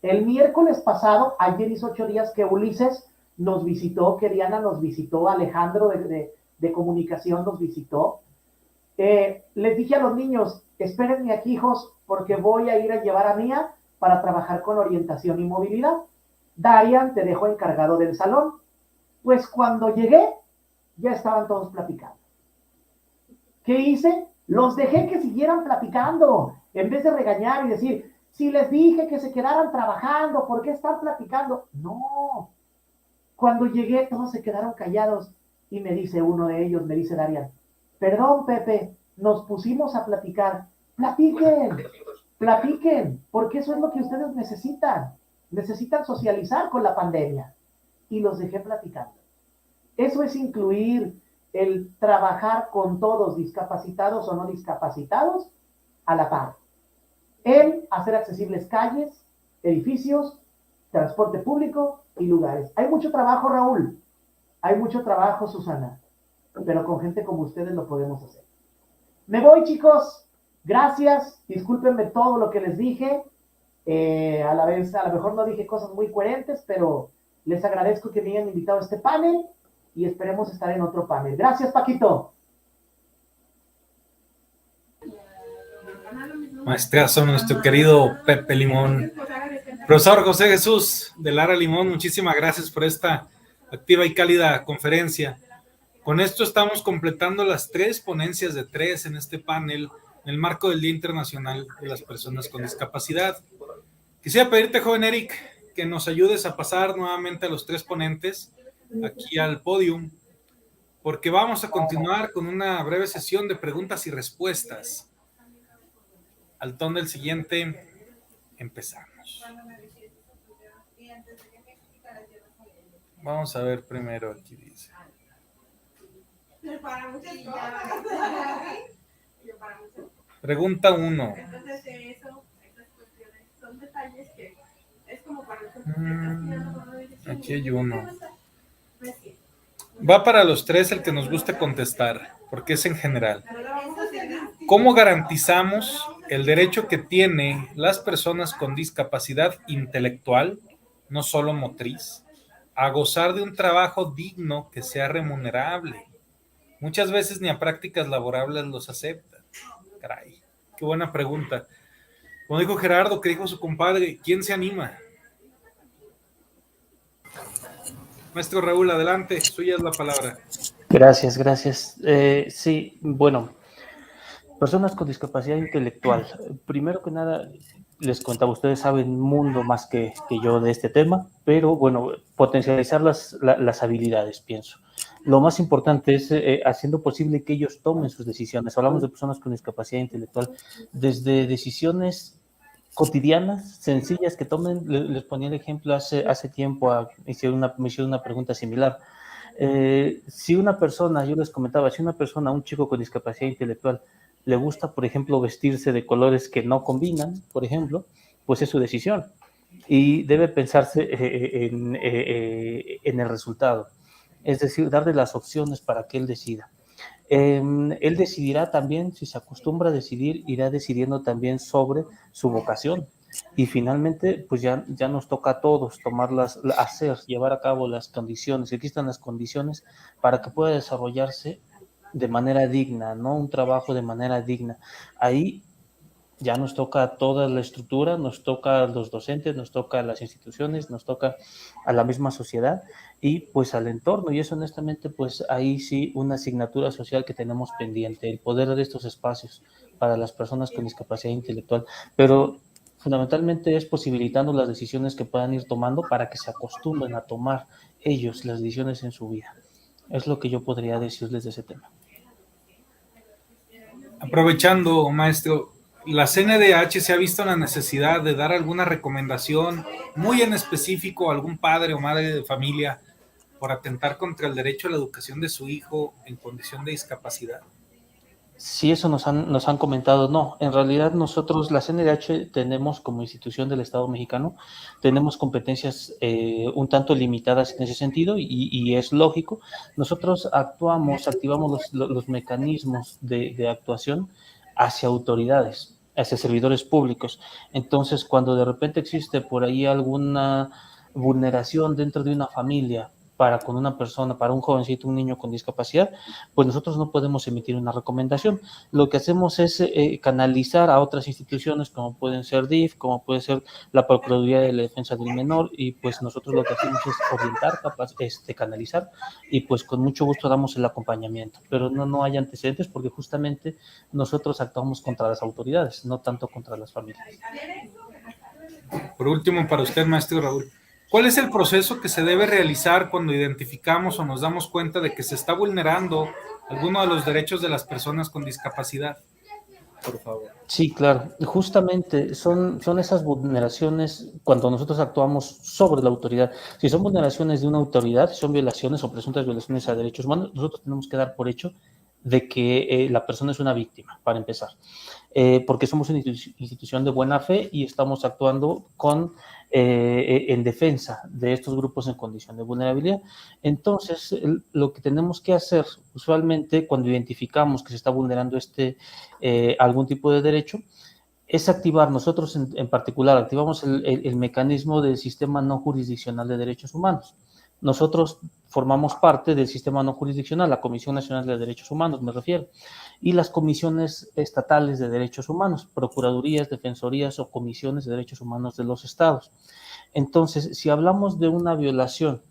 Speaker 4: El miércoles pasado, ayer hizo 8 días que Ulises nos visitó, que Diana nos visitó, Alejandro de comunicación nos visitó. Les dije a los niños, espérenme aquí, hijos, porque voy a ir a llevar a Mía para trabajar con orientación y movilidad. Darian, te dejo encargado del salón. Pues cuando llegué, ya estaban todos platicando. ¿Qué hice? Los dejé que siguieran platicando, en vez de regañar y decir, si les dije que se quedaran trabajando, ¿por qué están platicando? No. Cuando llegué, todos se quedaron callados y me dice uno de ellos, me dice Darian, perdón, Pepe, nos pusimos a platicar. Platiquen, porque eso es lo que ustedes necesitan. Necesitan socializar con la pandemia. Y los dejé platicando. Eso es incluir el trabajar con todos, discapacitados o no discapacitados, a la par. El hacer accesibles calles, edificios, transporte público y lugares. Hay mucho trabajo, Raúl. Hay mucho trabajo, Susana. Pero con gente como ustedes lo podemos hacer. Me voy, chicos. Gracias. Discúlpenme todo lo que les dije. A la vez, a lo mejor no dije cosas muy coherentes, pero les agradezco que me hayan invitado a este panel y esperemos estar en otro panel. Gracias, Paquito.
Speaker 2: Maestrazo, nuestro querido Pepe Limón. Profesor José Jesús de Lara Limón, muchísimas gracias por esta activa y cálida conferencia. Con esto estamos completando las 3 ponencias de 3 en este panel en el marco del Día Internacional de las Personas con Discapacidad. Quisiera pedirte, joven Eric, que nos ayudes a pasar nuevamente a los 3 ponentes aquí al podium, porque vamos a continuar con una breve sesión de preguntas y respuestas. Al ton del siguiente, empezamos. Vamos a ver primero, aquí dice. Pregunta 1. Aquí hay uno. Va para los 3 el que nos guste contestar, porque es en general. ¿Cómo garantizamos el derecho que tienen las personas con discapacidad intelectual, no solo motriz, a gozar de un trabajo digno que sea remunerable? Muchas veces ni a prácticas laborables los aceptan. Caray, qué buena pregunta. Como dijo Gerardo, que dijo su compadre, ¿quién se anima? Maestro Raúl, adelante, suya es la palabra.
Speaker 1: Gracias, gracias. Sí, bueno, personas con discapacidad intelectual. Primero que nada, les contaba, ustedes saben un mundo más que yo de este tema, pero bueno, potencializar las habilidades, pienso. Lo más importante es haciendo posible que ellos tomen sus decisiones. Hablamos de personas con discapacidad intelectual, desde decisiones cotidianas, sencillas que tomen. Les ponía el ejemplo hace tiempo, me hicieron una pregunta similar. Si una persona, yo les comentaba, si una persona, un chico con discapacidad intelectual, le gusta, por ejemplo, vestirse de colores que no combinan, por ejemplo, pues es su decisión. Y debe pensarse en el resultado. Es decir, darle las opciones para que él decida. Él decidirá también, si se acostumbra a decidir, irá decidiendo también sobre su vocación. Y finalmente, pues ya nos toca a todos llevar a cabo las condiciones, existan las condiciones para que pueda desarrollarse de manera digna, ¿no? Un trabajo de manera digna. Ahí ya nos toca toda la estructura, nos toca a los docentes, nos toca a las instituciones, nos toca a la misma sociedad y pues al entorno. Y eso honestamente, pues ahí sí una asignatura social que tenemos pendiente, el poder de estos espacios para las personas con discapacidad intelectual. Pero fundamentalmente es posibilitando las decisiones que puedan ir tomando para que se acostumbren a tomar ellos las decisiones en su vida. Es lo que yo podría decirles de ese tema.
Speaker 2: Aprovechando, maestro, la CNDH se ha visto la necesidad de dar alguna recomendación muy en específico a algún padre o madre de familia por atentar contra el derecho a la educación de su hijo en condición de discapacidad.
Speaker 1: Sí, eso nos han comentado. No, en realidad nosotros, la CNDH, tenemos como institución del Estado mexicano, tenemos competencias un tanto limitadas en ese sentido y es lógico. Nosotros activamos los mecanismos de actuación hacia autoridades, hacia servidores públicos. Entonces, cuando de repente existe por ahí alguna vulneración dentro de una familia, con una persona, para un jovencito, un niño con discapacidad, pues nosotros no podemos emitir una recomendación. Lo que hacemos es canalizar a otras instituciones como pueden ser DIF, como puede ser la Procuraduría de la Defensa del Menor, y pues nosotros lo que hacemos es orientar, canalizar, y pues con mucho gusto damos el acompañamiento, pero no hay antecedentes porque justamente nosotros actuamos contra las autoridades, no tanto contra las familias.
Speaker 2: Por último, para usted, maestro Raúl, ¿cuál es el proceso que se debe realizar cuando identificamos o nos damos cuenta de que se está vulnerando alguno de los derechos de las personas con discapacidad? Por favor.
Speaker 1: Sí, claro. Justamente son esas vulneraciones cuando nosotros actuamos sobre la autoridad. Si son vulneraciones de una autoridad, si son violaciones o presuntas violaciones a derechos humanos, nosotros tenemos que dar por hecho de que la persona es una víctima, para empezar. Porque somos una institución de buena fe y estamos actuando en defensa de estos grupos en condición de vulnerabilidad. Entonces, lo que tenemos que hacer usualmente cuando identificamos que se está vulnerando algún tipo de derecho es activar, nosotros en particular, activamos el mecanismo del Sistema No Jurisdiccional de Derechos Humanos. Nosotros formamos parte del sistema no jurisdiccional, la Comisión Nacional de Derechos Humanos, me refiero, y las comisiones estatales de derechos humanos, procuradurías, defensorías o comisiones de derechos humanos de los estados. Entonces, si hablamos de una violación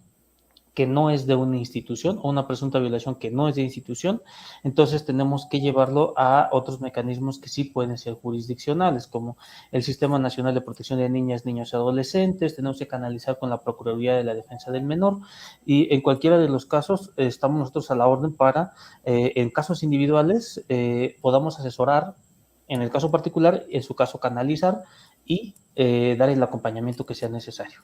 Speaker 1: que no es de una institución o una presunta violación que no es de institución, entonces tenemos que llevarlo a otros mecanismos que sí pueden ser jurisdiccionales, como el Sistema Nacional de Protección de Niñas, Niños y Adolescentes. Tenemos que canalizar con la Procuraduría de la Defensa del Menor, y en cualquiera de los casos estamos nosotros a la orden para, en casos individuales, podamos asesorar, en el caso particular, en su caso canalizar y dar el acompañamiento que sea necesario.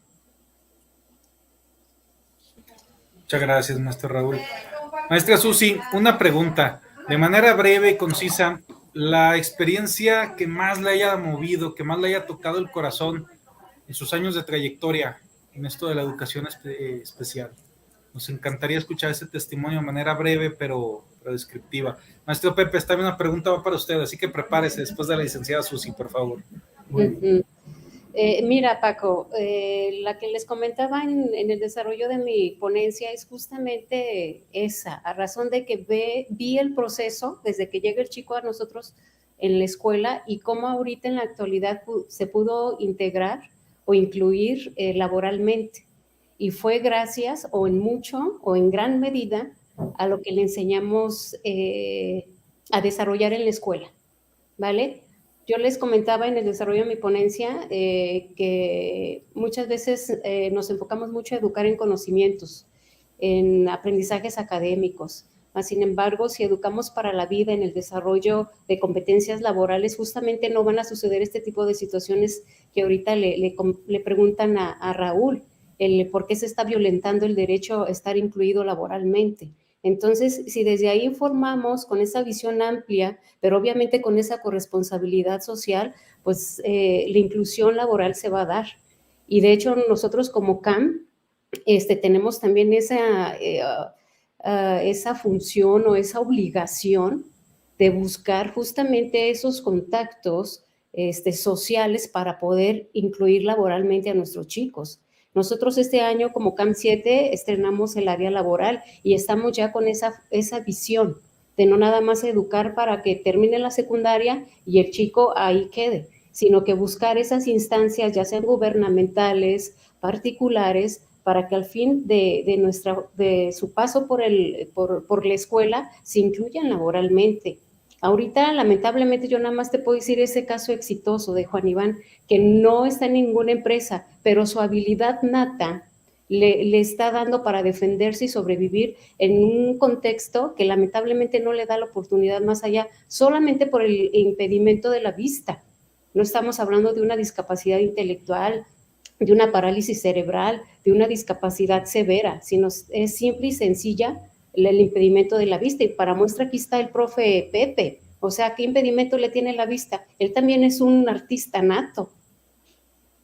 Speaker 2: Muchas gracias, maestro Raúl. Maestra Susi, una pregunta, de manera breve y concisa, la experiencia que más le haya movido, que más le haya tocado el corazón en sus años de trayectoria en esto de la educación especial. Nos encantaría escuchar ese testimonio de manera breve, pero descriptiva. Maestro Pepe, esta misma pregunta va para usted, así que prepárese después de la licenciada Susi, por favor.
Speaker 3: Mira, Paco, la que les comentaba en el desarrollo de mi ponencia es justamente esa, a razón de que vi el proceso desde que llega el chico a nosotros en la escuela y cómo ahorita en la actualidad se pudo integrar o incluir laboralmente. Y fue gracias o en mucho o en gran medida a lo que le enseñamos a desarrollar en la escuela, ¿vale? Yo les comentaba en el desarrollo de mi ponencia que muchas veces nos enfocamos mucho a educar en conocimientos, en aprendizajes académicos. Sin embargo, si educamos para la vida, en el desarrollo de competencias laborales, justamente no van a suceder este tipo de situaciones que ahorita le preguntan a Raúl, el por qué se está violentando el derecho a estar incluido laboralmente. Entonces, si desde ahí informamos con esa visión amplia, pero obviamente con esa corresponsabilidad social, pues la inclusión laboral se va a dar. Y de hecho, nosotros como CAM tenemos también esa función o esa obligación de buscar justamente esos contactos sociales para poder incluir laboralmente a nuestros chicos. Nosotros este año como CAM 7 estrenamos el área laboral y estamos ya con esa visión de no nada más educar para que termine la secundaria y el chico ahí quede, sino que buscar esas instancias, ya sean gubernamentales, particulares, para que al fin de su paso por la escuela se incluyan laboralmente. Ahorita, lamentablemente, yo nada más te puedo decir ese caso exitoso de Juan Iván, que no está en ninguna empresa, pero su habilidad nata le está dando para defenderse y sobrevivir en un contexto que lamentablemente no le da la oportunidad más allá, solamente por el impedimento de la vista. No estamos hablando de una discapacidad intelectual, de una parálisis cerebral, de una discapacidad severa, sino es simple y sencilla el impedimento de la vista. Y para muestra aquí está el profe Pepe. O sea, ¿qué impedimento le tiene la vista? Él también es un artista nato,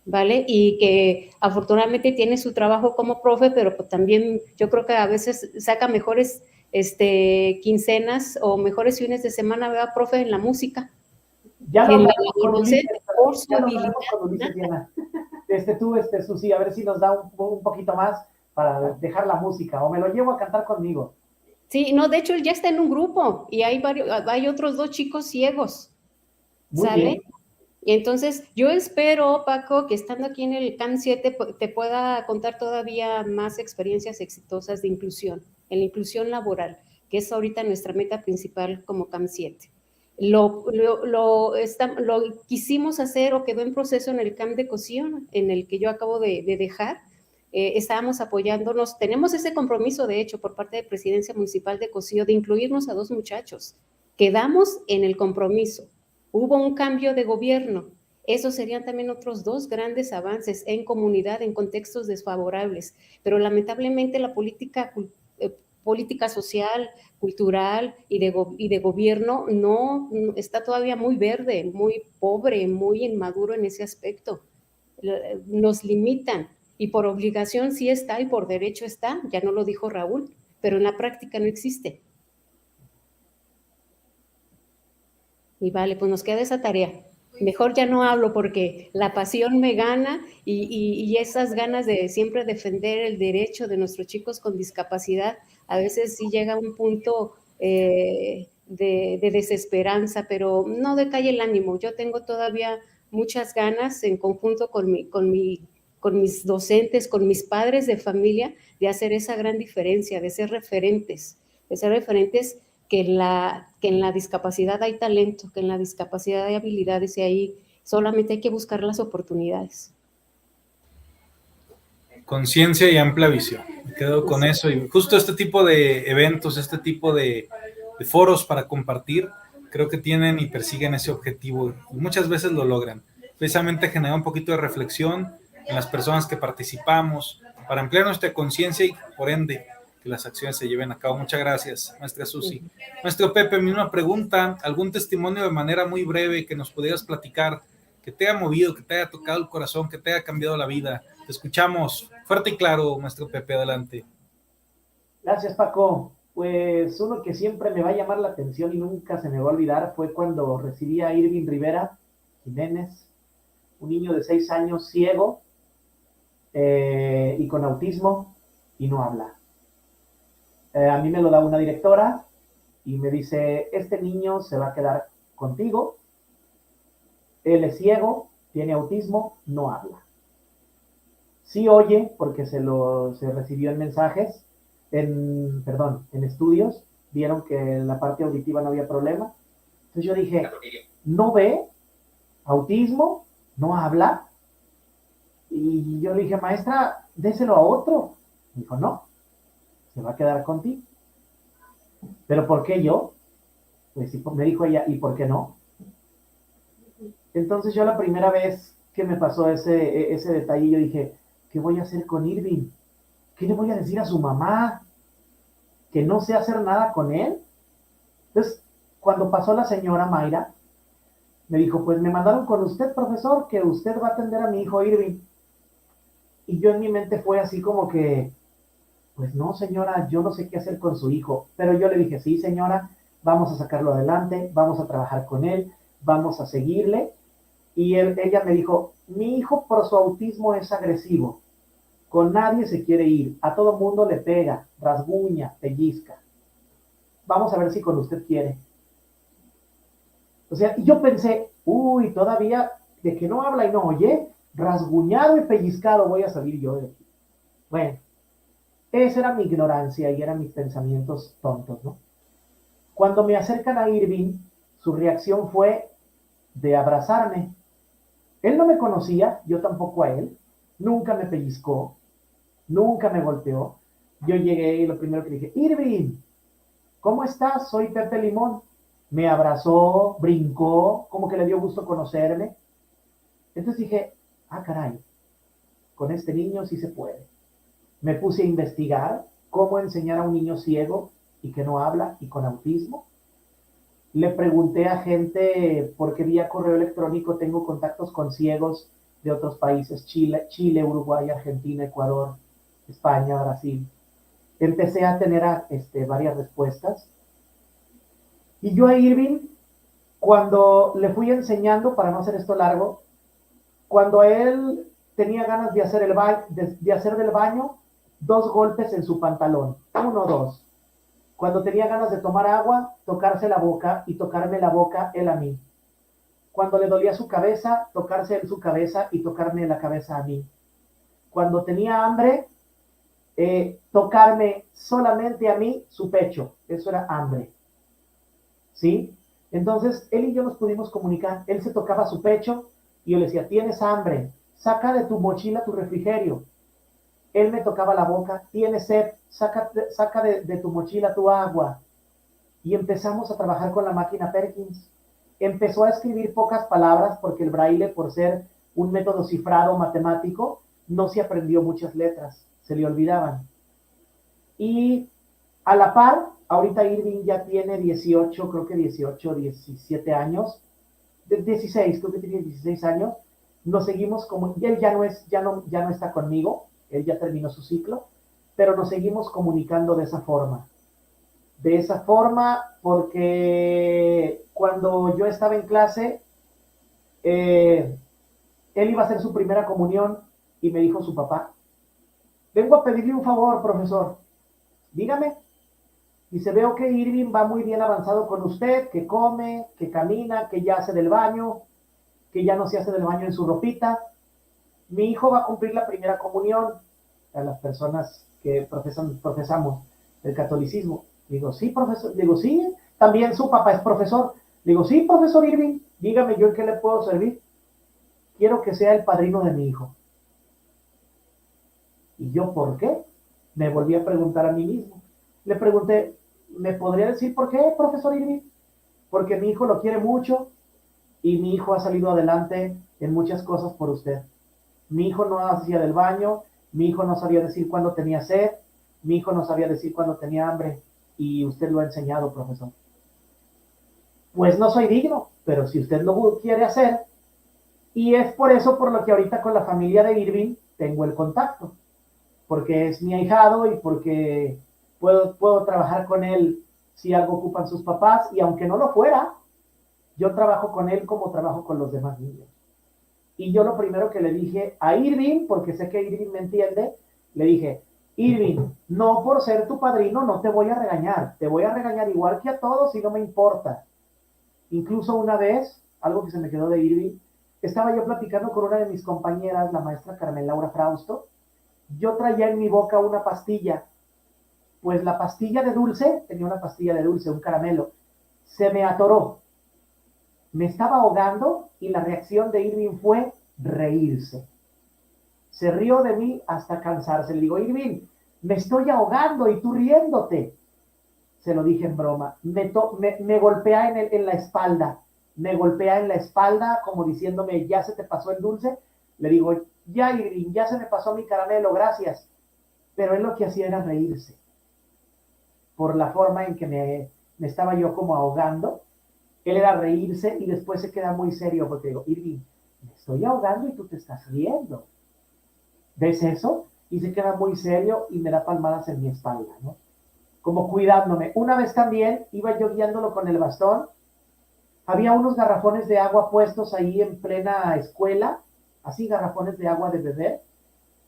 Speaker 3: ¿vale? Y que afortunadamente tiene su trabajo como profe, pero también yo creo que a veces saca mejores quincenas o mejores fines de semana, ¿verdad, profe? En la música.
Speaker 4: Ya lo hablamos
Speaker 3: con Ulises, por su habilidad.
Speaker 4: Susi, a ver si nos da un poquito más para dejar la música, o me lo llevo a cantar conmigo.
Speaker 3: Sí, no, de hecho él ya está en un grupo y hay otros 2 chicos ciegos.
Speaker 4: Muy
Speaker 3: ¿sale?
Speaker 4: bien.
Speaker 3: Y entonces yo espero, Paco, que estando aquí en el CAM 7 te pueda contar todavía más experiencias exitosas de inclusión, en la inclusión laboral, que es ahorita nuestra meta principal como CAM 7. Lo quisimos hacer o quedó en proceso en el CAM de Cocío, en el que yo acabo de dejar. Estábamos apoyándonos, tenemos ese compromiso, de hecho, por parte de Presidencia Municipal de Cocío, de incluirnos a 2 muchachos. Quedamos en el compromiso. Hubo un cambio de gobierno. Esos serían también otros 2 grandes avances en comunidad, en contextos desfavorables. Pero lamentablemente la política social, cultural y de gobierno no está todavía muy verde, muy pobre, muy inmaduro en ese aspecto. Nos limitan y por obligación sí está y por derecho está, ya no lo dijo Raúl, pero en la práctica no existe. Y vale, pues nos queda esa tarea. Mejor ya no hablo porque la pasión me gana y esas ganas de siempre defender el derecho de nuestros chicos con discapacidad, a veces sí llega a un punto de desesperanza, pero no decae el ánimo. Yo tengo todavía muchas ganas en conjunto con mi con mis docentes, con mis padres de familia, de hacer esa gran diferencia, de ser referentes que en la discapacidad hay talento, que en la discapacidad hay habilidades y ahí solamente hay que buscar las oportunidades.
Speaker 2: Conciencia y amplia visión. Me quedo con eso. Y justo este tipo de eventos, este tipo de foros para compartir, creo que tienen y persiguen ese objetivo. Y muchas veces lo logran. Precisamente generar un poquito de reflexión en las personas que participamos para ampliar nuestra conciencia y, por ende, que las acciones se lleven a cabo. Muchas gracias, maestra Susi. Maestro Pepe, misma pregunta. ¿Algún testimonio de manera muy breve que nos pudieras platicar, que te haya movido, que te haya tocado el corazón, que te haya cambiado la vida? Te escuchamos fuerte y claro, maestro Pepe, adelante.
Speaker 4: Gracias, Paco. Pues uno que siempre me va a llamar la atención y nunca se me va a olvidar fue cuando recibí a Irving Rivera Jiménez, un niño de 6 años ciego y con autismo y no habla. A mí me lo da una directora y me dice, este niño se va a quedar contigo, él es ciego, tiene autismo, no habla. Sí oye, porque se recibió en mensajes, en estudios, vieron que en la parte auditiva no había problema. Entonces yo dije, ¿no ve? ¿Autismo? ¿No habla? Y yo le dije, maestra, déselo a otro. Me dijo, no, se va a quedar contigo. ¿Pero por qué yo? Pues me dijo ella, ¿y por qué no? Entonces yo la primera vez que me pasó ese detalle, yo dije, ¿qué voy a hacer con Irving? ¿Qué le voy a decir a su mamá? ¿Que no sé hacer nada con él? Entonces, cuando pasó la señora Mayra, me dijo, pues me mandaron con usted, profesor, que usted va a atender a mi hijo Irving. Y yo en mi mente fue así como que, pues no, señora, yo no sé qué hacer con su hijo. Pero yo le dije, sí, señora, vamos a sacarlo adelante, vamos a trabajar con él, vamos a seguirle. Y ella me dijo, mi hijo por su autismo es agresivo. Con nadie se quiere ir, a todo mundo le pega, rasguña, pellizca. Vamos a ver si con usted quiere. O sea, y yo pensé, uy, todavía de que no habla y no oye, rasguñado y pellizcado voy a salir yo de aquí. Bueno, esa era mi ignorancia y eran mis pensamientos tontos, ¿no? Cuando me acercan a Irving, su reacción fue de abrazarme. Él no me conocía, yo tampoco a él, nunca me pellizcó, nunca me golpeó. Yo llegué y lo primero que dije, Irving, ¿cómo estás? Soy Pepe Limón. Me abrazó, brincó, como que le dio gusto conocerme. Entonces dije, ah, caray, con este niño sí se puede. Me puse a investigar cómo enseñar a un niño ciego y que no habla y con autismo. Le pregunté a gente, porque vía correo electrónico tengo contactos con ciegos de otros países, Chile, Uruguay, Argentina, Ecuador, España, Brasil. Empecé a tener varias respuestas. Y yo a Irving, cuando le fui enseñando, para no hacer esto largo, cuando él tenía ganas de hacer, de hacer del baño, 2 golpes en su pantalón, 1, 2. Cuando tenía ganas de tomar agua, tocarse la boca y tocarme la boca él a mí. Cuando le dolía su cabeza, tocarse él su cabeza y tocarme la cabeza a mí. Cuando tenía hambre, tocarme solamente a mí su pecho. Eso era hambre. ¿Sí? Entonces, él y yo nos pudimos comunicar. Él se tocaba su pecho y yo le decía, ¿tienes hambre? Saca de tu mochila tu refrigerio. Él me tocaba la boca, ¿tienes sed? Saca de tu mochila tu agua. Y empezamos a trabajar con la máquina Perkins. Empezó a escribir pocas palabras porque el braille, por ser un método cifrado matemático, no se aprendió muchas letras, se le olvidaban. Y a la par, ahorita Irving ya tiene 18, 17 años, 16, creo que tiene 16 años. Nos seguimos como, él ya no está conmigo, él ya terminó su ciclo, pero nos seguimos comunicando de esa forma. De esa forma, porque cuando yo estaba en clase, él iba a hacer su primera comunión y me dijo su papá, vengo a pedirle un favor, profesor, dígame. Dice, veo que Irving va muy bien avanzado con usted, que come, que camina, que ya hace del baño, que ya no se hace del baño en su ropita. mi hijo va a cumplir la primera comunión, a las personas que profesamos el catolicismo. Digo, sí, profesor. Digo, sí, también su papá es profesor. Digo, sí, profesor Irving, dígame yo en qué le puedo servir. Quiero que sea el padrino de mi hijo. ¿Y yo por qué? Me volví a preguntar a mí mismo. Le pregunté, ¿me podría decir por qué, profesor Irving? Porque mi hijo lo quiere mucho y mi hijo ha salido adelante en muchas cosas por usted. Mi hijo no hacía del baño, mi hijo no sabía decir cuándo tenía sed, mi hijo no sabía decir cuándo tenía hambre, y usted lo ha enseñado, profesor. Pues no soy digno, pero si usted lo quiere hacer, y es por eso por lo que ahorita con la familia de Irving tengo el contacto, porque es mi ahijado y porque puedo trabajar con él si algo ocupan sus papás, y aunque no lo fuera, yo trabajo con él como trabajo con los demás niños. Y yo lo primero que le dije a Irving, porque sé que Irving me entiende, le dije, Irving, no por ser tu padrino no te voy a regañar, te voy a regañar igual que a todos y no me importa. Incluso una vez, algo que se me quedó de Irving, estaba yo platicando con una de mis compañeras, la maestra Carmen Laura Frausto. Yo traía en mi boca una pastilla, pues la pastilla de dulce, tenía una pastilla de dulce, un caramelo, se me atoró. Me estaba ahogando y la reacción de Irving fue reírse. Se rió de mí hasta cansarse. Le digo, Irving, me estoy ahogando y tú riéndote. Se lo dije en broma. Me golpea en la espalda. Me golpea en la espalda como diciéndome, ya se te pasó el dulce. Le digo, ya Irving, ya se me pasó mi caramelo, gracias. Pero él lo que hacía era reírse. Por la forma en que me estaba yo como ahogando. Él era reírse y después se queda muy serio porque digo, Irving, me estoy ahogando y tú te estás riendo. ¿Ves eso? Y se queda muy serio y me da palmadas en mi espalda, ¿no? Como cuidándome. Una vez también iba yo guiándolo con el bastón. Había unos garrafones de agua puestos ahí en plena escuela, así garrafones de agua de beber.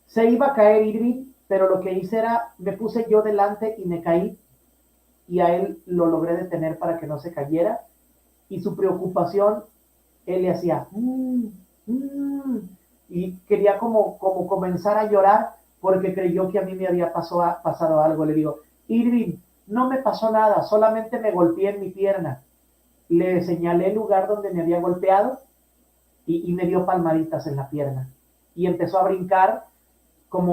Speaker 4: Se iba a caer Irving, pero lo que hice era, me puse yo delante y me caí y a él lo logré detener para que no se cayera. Y su preocupación, él le hacía y quería como comenzar a llorar porque creyó que a mí me había pasado algo. Le digo, Irving, no me pasó nada, solamente me golpeé en mi pierna. Le señalé el lugar donde me había golpeado y me dio palmaditas en la pierna y empezó a brincar como